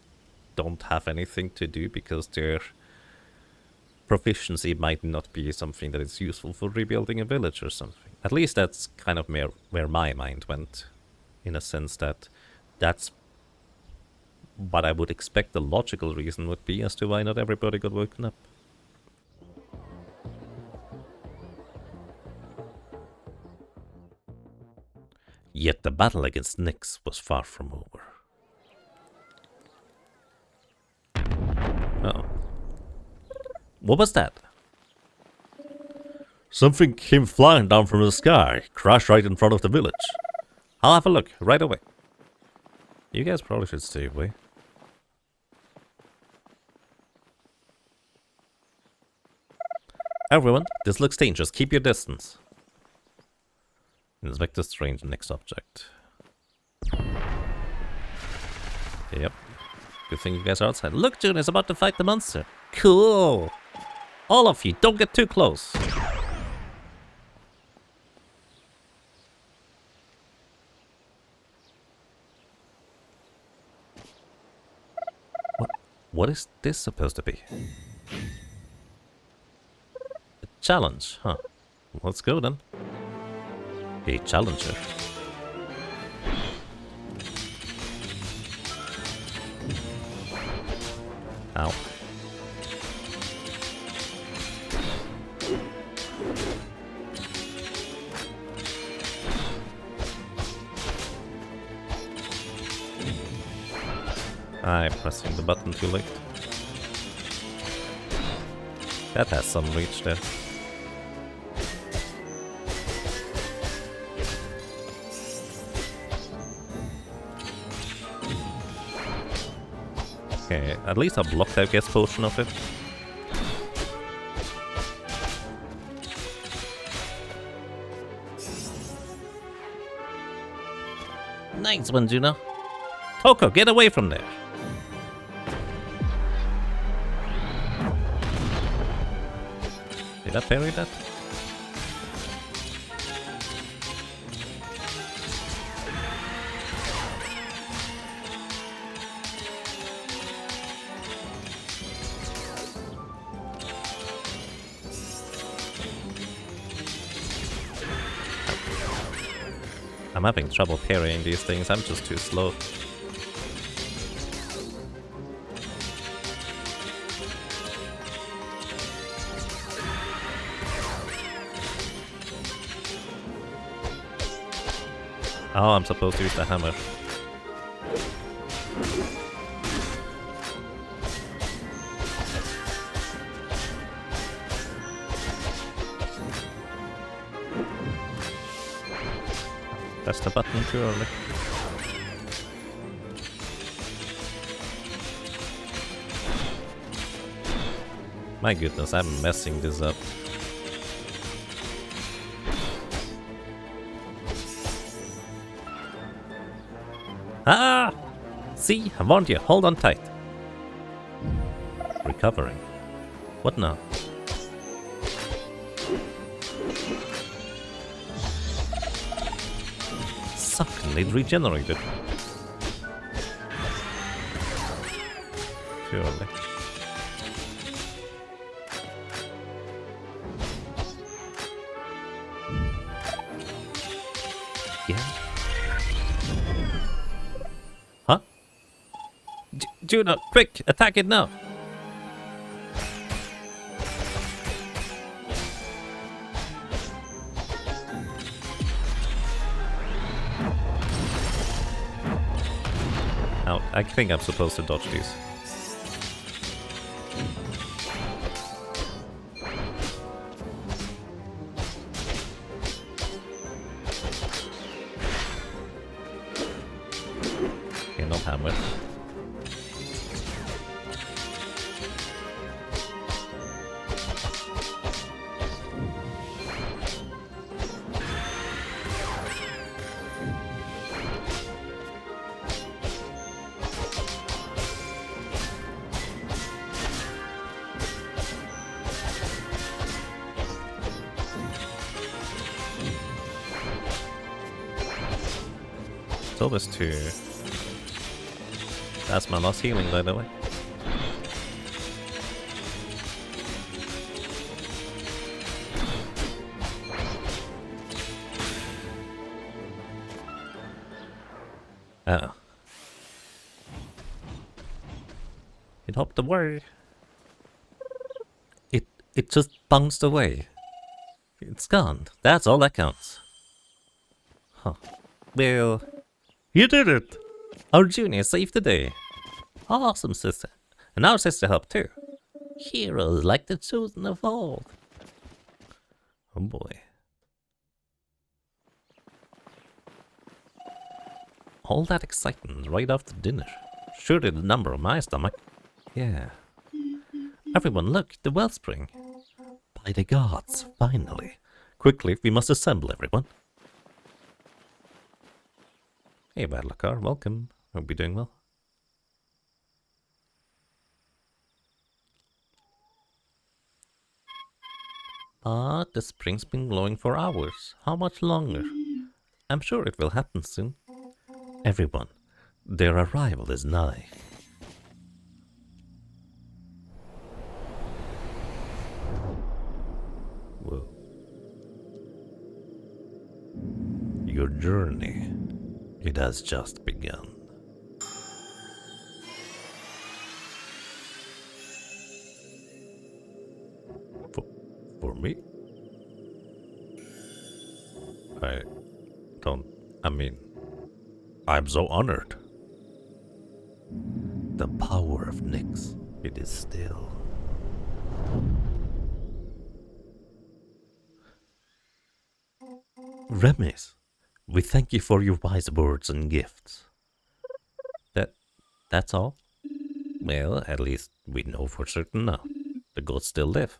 don't have anything to do because their proficiency might not be something that is useful for rebuilding a village or something. At least that's kind of where my mind went, in a sense that that's what I would expect the logical reason would be as to why not everybody got woken up. Yet the battle against Nyx was far from over. Uh-oh. What was that? Something came flying down from the sky, crashed right in front of the village. I'll have a look, right away. You guys probably should stay away. Everyone, this looks dangerous, keep your distance. Inspect the strange next object. Yep. Good thing you guys are outside. Look, June is about to fight the monster. Cool. All of you, don't get too close. What is this supposed to be? A challenge, huh? Let's go then. A challenger. Ow. I'm pressing the button too late. That has some reach there. Okay, at least I blocked that guess portion of it. Nice one, Juno. Toko, get away from there. Did I parry that? I'm having trouble parrying these things, I'm just too slow. Oh, I'm supposed to use the hammer. Press the button too early. My goodness, I'm messing this up. Ah! See, I warned you. Hold on tight. Recovering. What now? Suck, and it regenerated. Too early. Yeah. Huh? Juno, quick! Attack it now! Now, I think I'm supposed to dodge these. Okay, not hammer. It's always two. That's my last healing, by the way. Oh. It hopped away. It just bounced away. It's gone. That's all that counts. Huh. Well, you did it! Our junior saved the day. Awesome, sister. And our sister helped too. Heroes like the chosen of all. Oh boy. All that excitement right after dinner. Surely the number on my stomach. Yeah. Everyone look, the wellspring. By the gods, finally. Quickly, we must assemble everyone. Hey Badlakar, welcome. Hope you're doing well. But the spring's been glowing for hours. How much longer? I'm sure it will happen soon. Everyone, their arrival is nigh. Whoa. Your journey, it has just begun. For me? I mean, I'm so honored. The power of Nyx, it is still. Remis, we thank you for your wise words and gifts. That's all? Well, at least we know for certain now. The gods still live.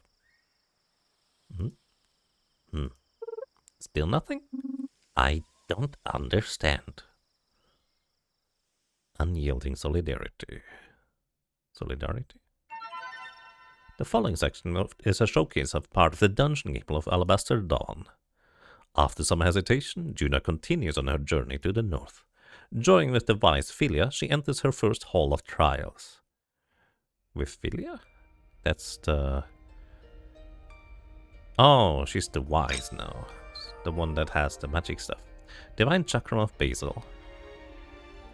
Still nothing? I don't understand. Unyielding solidarity. Solidarity? The following section is a showcase of part of the dungeon game of Alabaster Dawn. After some hesitation, Juna continues on her journey to the north. Joining with the wise Philia, she enters her first Hall of Trials. With Philia? That's the... Oh, she's the wise now. The one that has the magic stuff. Divine Chakram of Basil.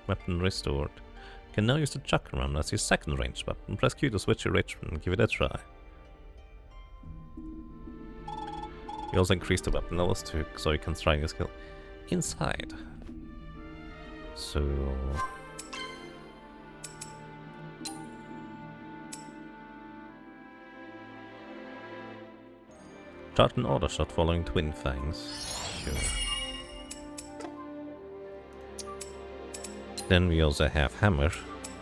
Weapon restored. Can now use the Chakram as your second ranged weapon. Press Q to switch your Richmond and give it a try. You also increase the weapon levels too, so you can try your skill inside. So... Start an auto shot following Twin Fangs. Sure. Then we also have Hammer,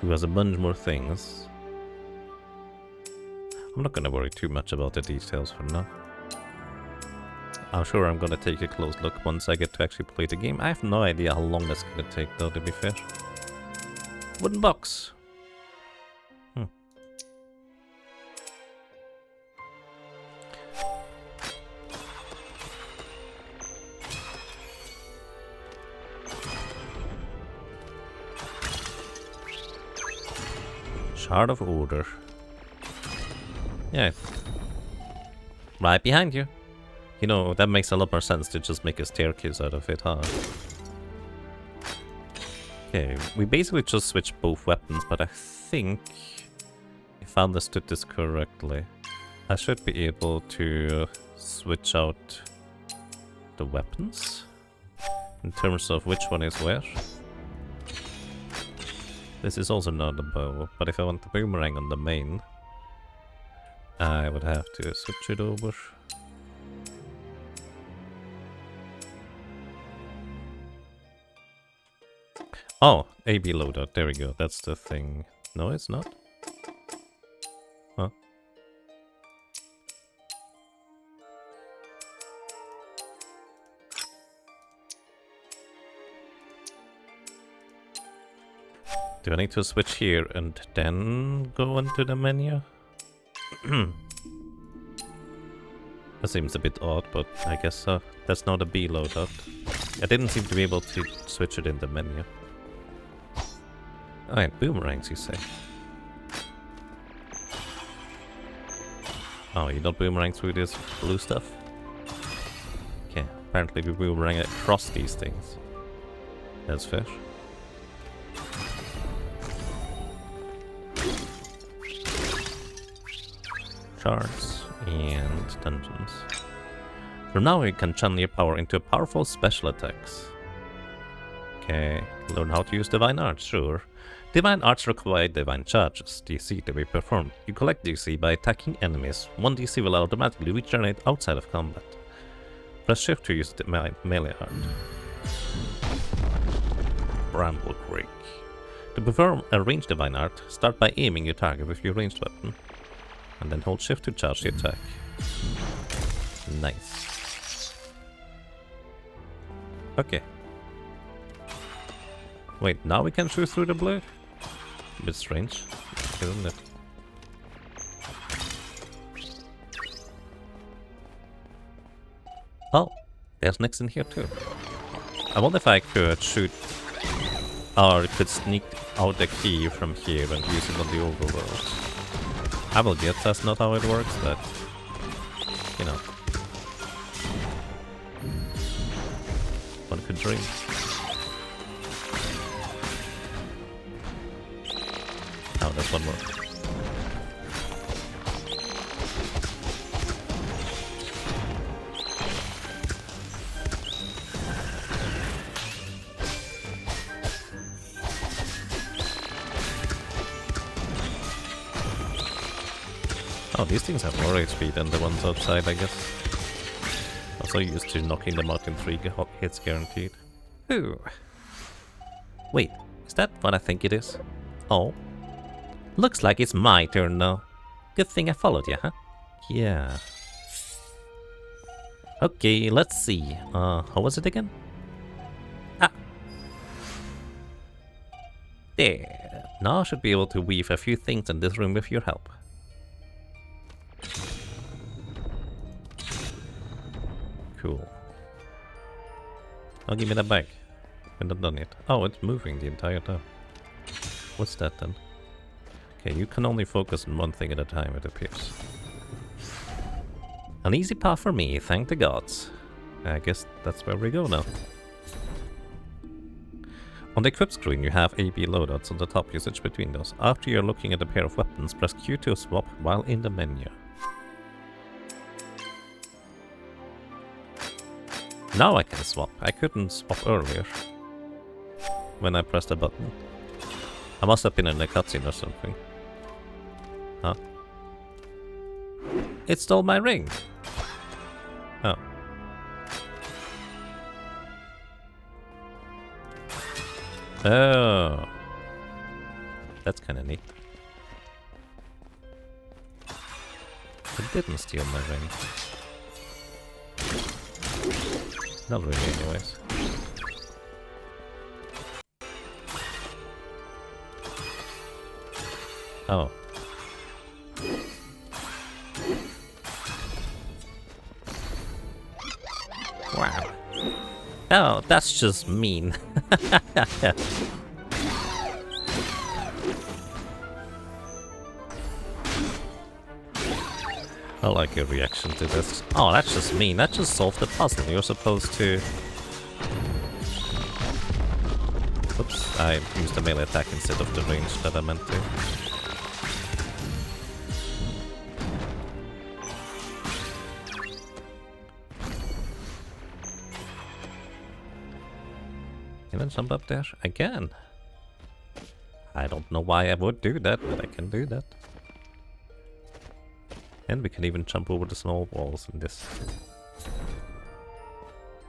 who has a bunch more things. I'm not gonna worry too much about the details for now. I'm sure I'm gonna take a close look once I get to actually play the game. I have no idea how long that's gonna take though, to be fair. Wooden box! Shard of Order. Yeah. Right behind you. You know, that makes a lot more sense to just make a staircase out of it, huh? Okay, we basically just switched both weapons, but I think, if I understood this correctly, I should be able to switch out the weapons in terms of which one is where. This is also not a bow, but if I want the boomerang on the main, I would have to switch it over. Oh, AB loadout, there we go, that's the thing. No, it's not? Huh? Do I need to switch here and then go into the menu? That seems a bit odd, but I guess so. That's not a B loadout. I didn't seem to be able to switch it in the menu. Alright, boomerangs, you say? Oh, you don't boomerang through this blue stuff? Okay, apparently we boomerang across these things. That's fair. Shards and dungeons. From now you can channel your power into powerful special attacks. Okay, learn how to use Divine Arts, sure. Divine Arts require Divine Charges, DC to be performed. You collect DC by attacking enemies. 1 DC will automatically regenerate outside of combat. Press shift to use the melee art. Bramble Creek. To perform a ranged Divine Art, start by aiming your target with your ranged weapon. And then hold shift to charge the attack. Nice. Okay. Wait, now we can shoot through the blue? A bit strange, isn't it? Oh, there's next in here too. I wonder if I could shoot or could sneak out the key from here and use it on the overworld. I will guess that's not how it works, but you know, one could dream. Oh, there's one more. Oh, these things have more HP than the ones outside, I guess. Also used to knocking them out in 3 hits guaranteed. Ooh. Wait, is that what I think it is? Oh. Looks like it's my turn now. Good thing I followed you, huh? Yeah. Okay, let's see. How was it again? Ah. There. Now I should be able to weave a few things in this room with your help. Cool. Oh, give me that back. We're not done yet. Oh, it's moving the entire time. What's that then? Okay, you can only focus on one thing at a time, it appears. An easy path for me, thank the gods. I guess that's where we go now. On the equip screen you have AB loadouts on the top, you switch between those. After you're looking at a pair of weapons, press Q to swap while in the menu. Now I can swap. I couldn't swap earlier when I pressed the button. I must have been in a cutscene or something. Huh? It stole my ring! Oh. Oh. That's kinda neat. It didn't steal my ring. Not really anyways. Oh. Wow. Oh, that's just mean. I like your reaction to this. Oh, that's just mean. That just solved the puzzle. You're supposed to... Oops, I used a melee attack instead of the range that I meant to. Can I jump up there? I can. I don't know why I would do that, but I can do that. And we can even jump over the small walls in this.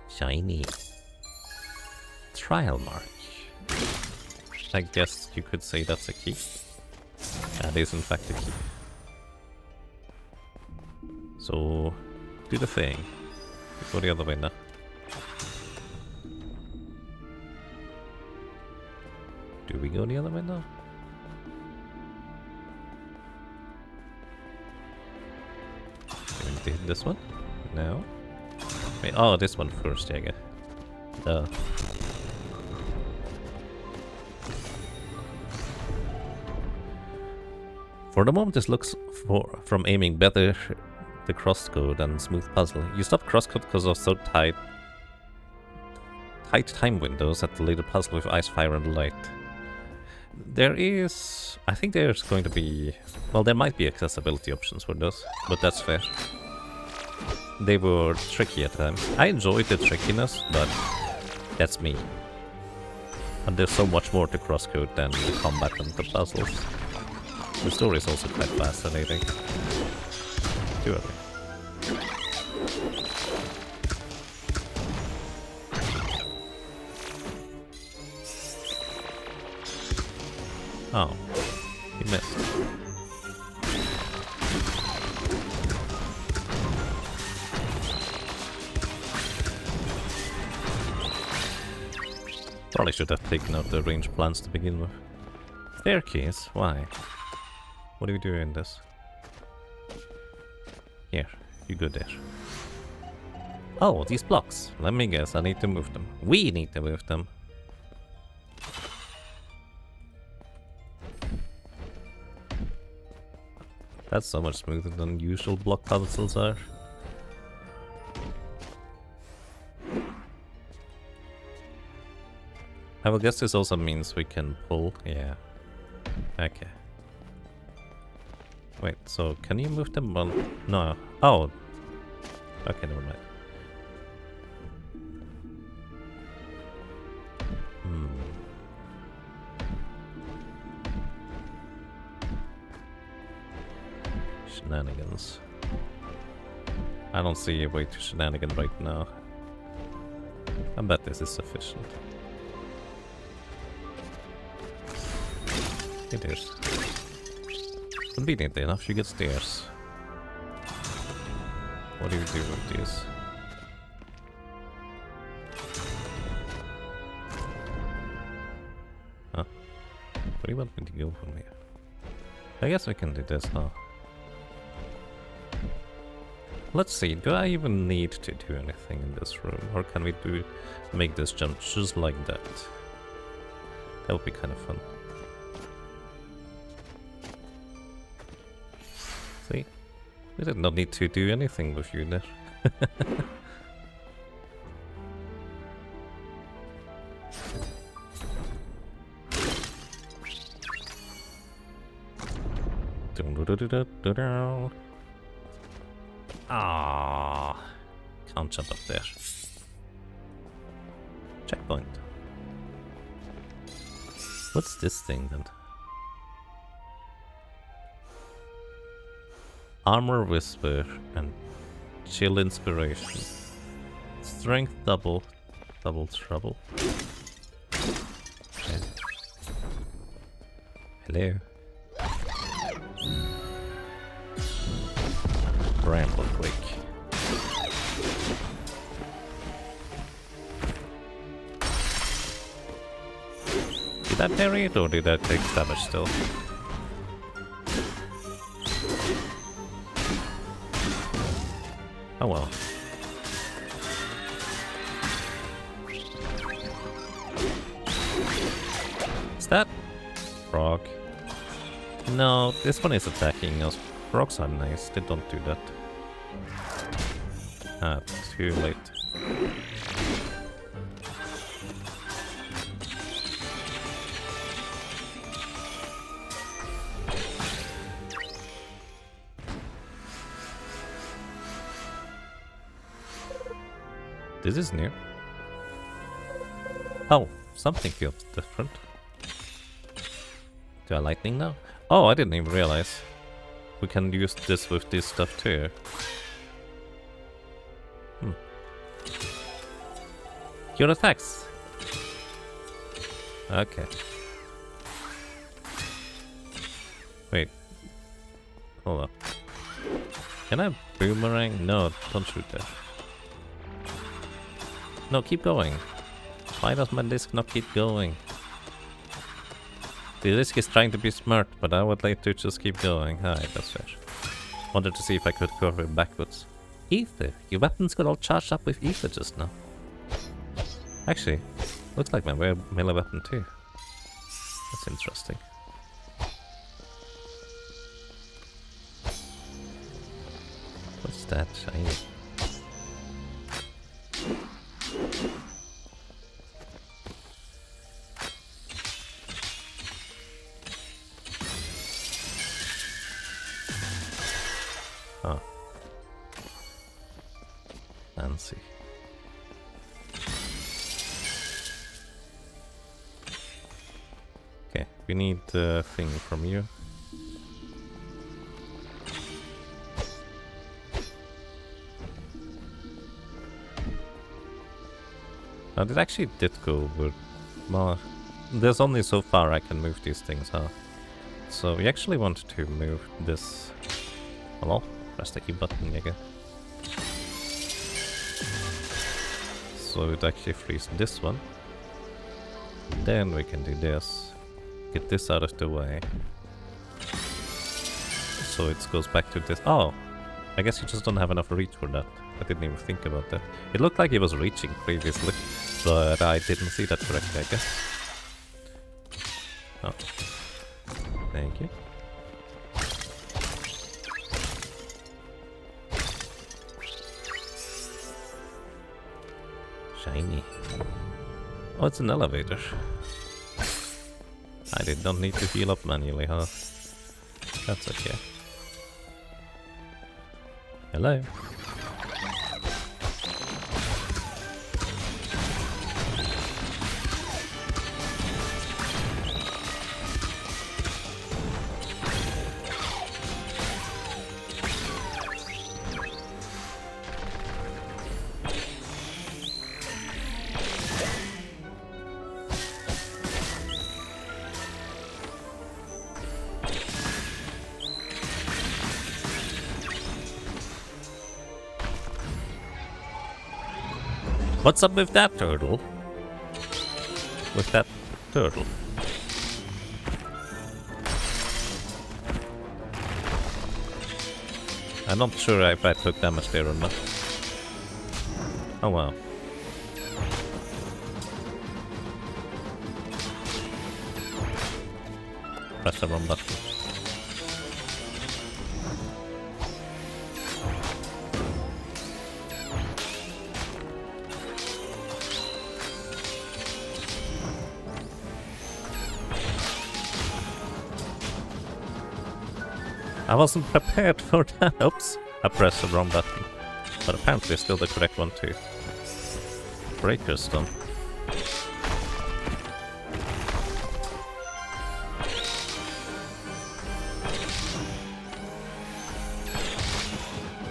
Shiny. Trial mark. I guess you could say that's a key. That is in fact a key. So, do the thing. Go the other way now. Do we go the other way now? Do we need to hit this one? No. Wait, oh, this one first, yeah. Duh. For the moment, this looks from aiming better the crosscode than smooth puzzle. You stop crosscode because of so tight time windows at the later puzzle with ice, fire, and light. There is... I think there's going to be... Well, there might be accessibility options for those, but that's fair. They were tricky at times. I enjoyed the trickiness, but that's me. And there's so much more to crosscode than the combat and the puzzles. The story is also quite fascinating. Too early. Oh, he missed. Probably should have taken out the range plans to begin with. Staircase? Why? What do we do in this? Here, you go there. Oh, these blocks. Let me guess, I need to move them. We need to move them. That's so much smoother than usual block puzzles are. I will guess this also means we can pull. Yeah. Okay. Wait, so can you move them on? No. Oh. Okay, never mind. Shenanigans. I don't see a way to shenanigan right now. I bet this is sufficient. It is. Conveniently enough, you get stairs. What do you do with these? Huh? Where do you want me to go from here? I guess we can do this, huh? Let's see, do I even need to do anything in this room? Or can we make this jump just like that? That would be kind of fun. See? We did not need to do anything with you there. Ah, can't jump up there. Checkpoint. What's this thing then? Armor Whisper and Chill Inspiration. Strength double trouble. Okay. Hello. Bramble quick. Did that parry it or did that take damage still? Oh well. Is that frog? No, this one is attacking us. Frogs are nice, they don't do that. Ah, too late. This is new. Oh, something feels different. Do I lightning now? Oh, I didn't even realize. We can use this with this stuff too. Your attacks. Okay. Wait. Hold on. Can I boomerang? No, don't shoot that. No, keep going. Why does my disc not keep going? The disc is trying to be smart, but I would like to just keep going. Alright, that's fair. Wanted to see if I could curve it backwards. Ether! Your weapons got all charged up with ether just now. Actually, looks like my melee weapon too. That's interesting. What's that shiny? Oh. Fancy. Okay, we need the thing from you. Now, it actually did go, but well, there's only so far I can move these things, huh? So we actually want to move this. Hello? Press the E button, nigga. So it actually frees this one. Then we can do this. Get this out of the way. So it goes back to this. Oh! I guess you just don't have enough reach for that. I didn't even think about that. It looked like it was reaching previously, but I didn't see that correctly, I guess. Oh. Thank you. Shiny. Oh, it's an elevator. I did not need to heal up manually, huh? That's okay. Hello. What's up with that turtle? With that turtle. I'm not sure if I took damage there or not. Oh wow. Press the wrong button. I wasn't prepared for that. Oops, I pressed the wrong button. But apparently still the correct one too. Breaker stone.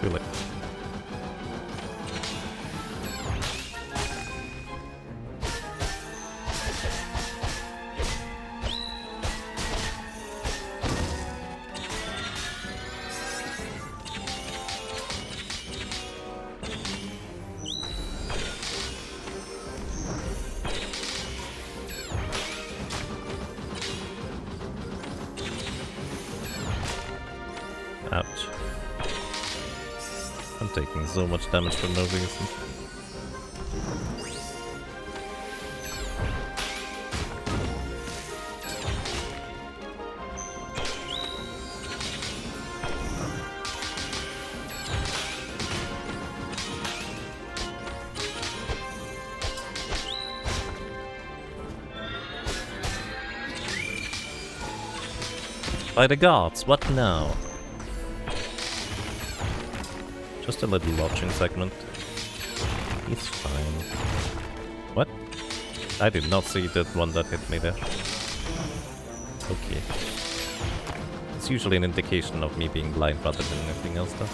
Too late. Ouch. I'm taking so much damage for no reason. By the gods, what now? Just a little watching segment. It's fine. What? I did not see that one that hit me there. Okay. It's usually an indication of me being blind rather than anything else though.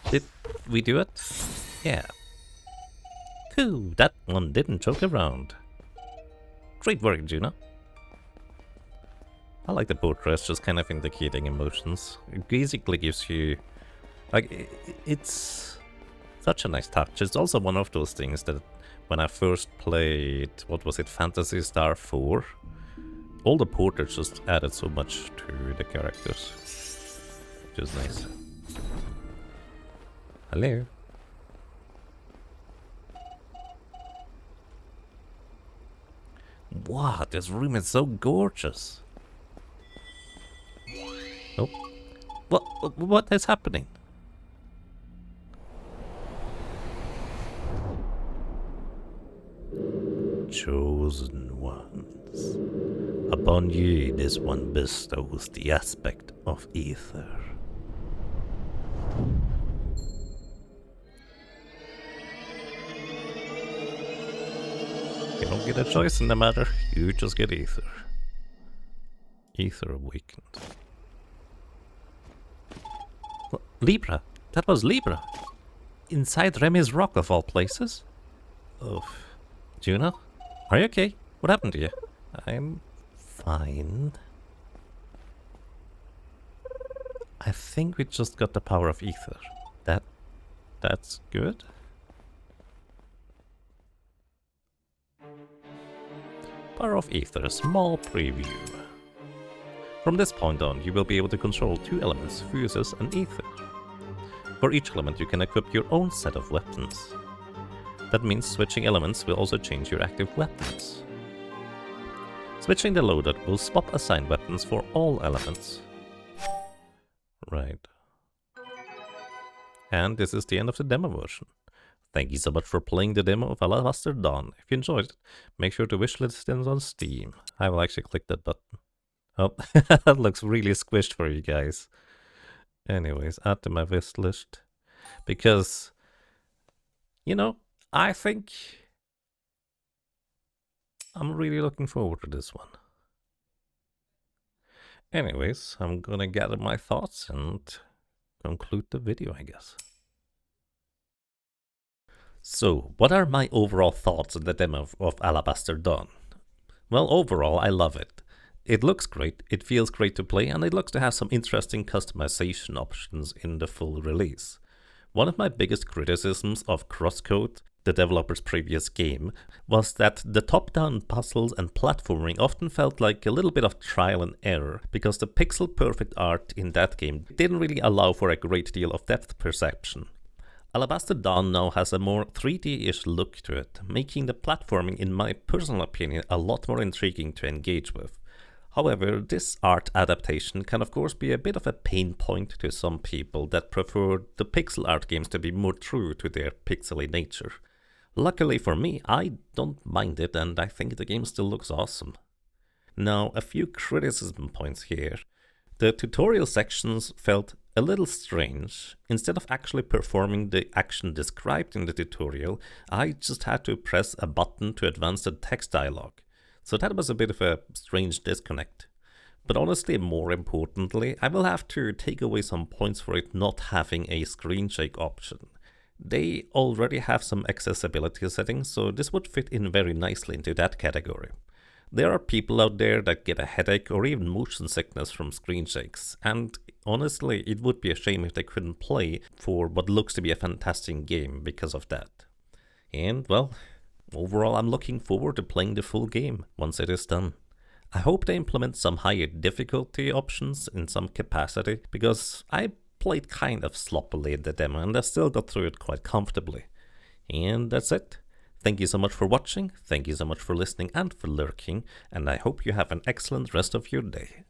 Did we do it? Yeah. Phew, that one didn't choke around. Great work, Juno. I like the portrait, just kind of indicating emotions. It basically gives you... like, it's such a nice touch. It's also one of those things that when I first played, what was it, Phantasy Star 4? All the portraits just added so much to the characters. Which is nice. Hello. Wow, this room is so gorgeous. Oh. What is happening? Chosen ones. Upon ye this one bestows the aspect of ether. You don't get a choice in the matter, you just get ether. Ether awakened. What? Libra? That was Libra! Inside Remy's rock of all places? Oh. Juno? Are you okay? What happened to you? I'm fine. I think we just got the power of ether. That's good. Power of Ether, small preview. From this point on, you will be able to control two elements, fuses and ether. For each element, you can equip your own set of weapons. That means switching elements will also change your active weapons. Switching the loadout will swap assigned weapons for all elements. Right. And this is the end of the demo version. Thank you so much for playing the demo of Alabaster Dawn. If you enjoyed it, make sure to wishlist it on Steam. I will actually click that button. Oh, that looks really squished for you guys. Anyways, add to my wishlist. Because, you know, I think I'm really looking forward to this one. Anyways, I'm gonna gather my thoughts and conclude the video, I guess. So, what are my overall thoughts on the demo of Alabaster Dawn? Well, overall, I love it. It looks great, it feels great to play, and it looks to have some interesting customization options in the full release. One of my biggest criticisms of Crosscode, the developer's previous game, was that the top-down puzzles and platforming often felt like a little bit of trial and error, because the pixel-perfect art in that game didn't really allow for a great deal of depth perception. Alabaster Dawn now has a more 3D-ish look to it, making the platforming, in my personal opinion, a lot more intriguing to engage with. However, this art adaptation can of course be a bit of a pain point to some people that prefer the pixel art games to be more true to their pixely nature. Luckily for me, I don't mind it and I think the game still looks awesome. Now, a few criticism points here. The tutorial sections felt a little strange. Instead of actually performing the action described in the tutorial, I just had to press a button to advance the text dialogue. So that was a bit of a strange disconnect. But honestly, more importantly, I will have to take away some points for it not having a screen shake option. They already have some accessibility settings, so this would fit in very nicely into that category. There are people out there that get a headache or even motion sickness from screen shakes, and honestly, it would be a shame if they couldn't play for what looks to be a fantastic game because of that. And well, overall I'm looking forward to playing the full game once it is done. I hope they implement some higher difficulty options in some capacity, because I played kind of sloppily in the demo and I still got through it quite comfortably. And that's it. Thank you so much for watching, thank you so much for listening and for lurking, and I hope you have an excellent rest of your day.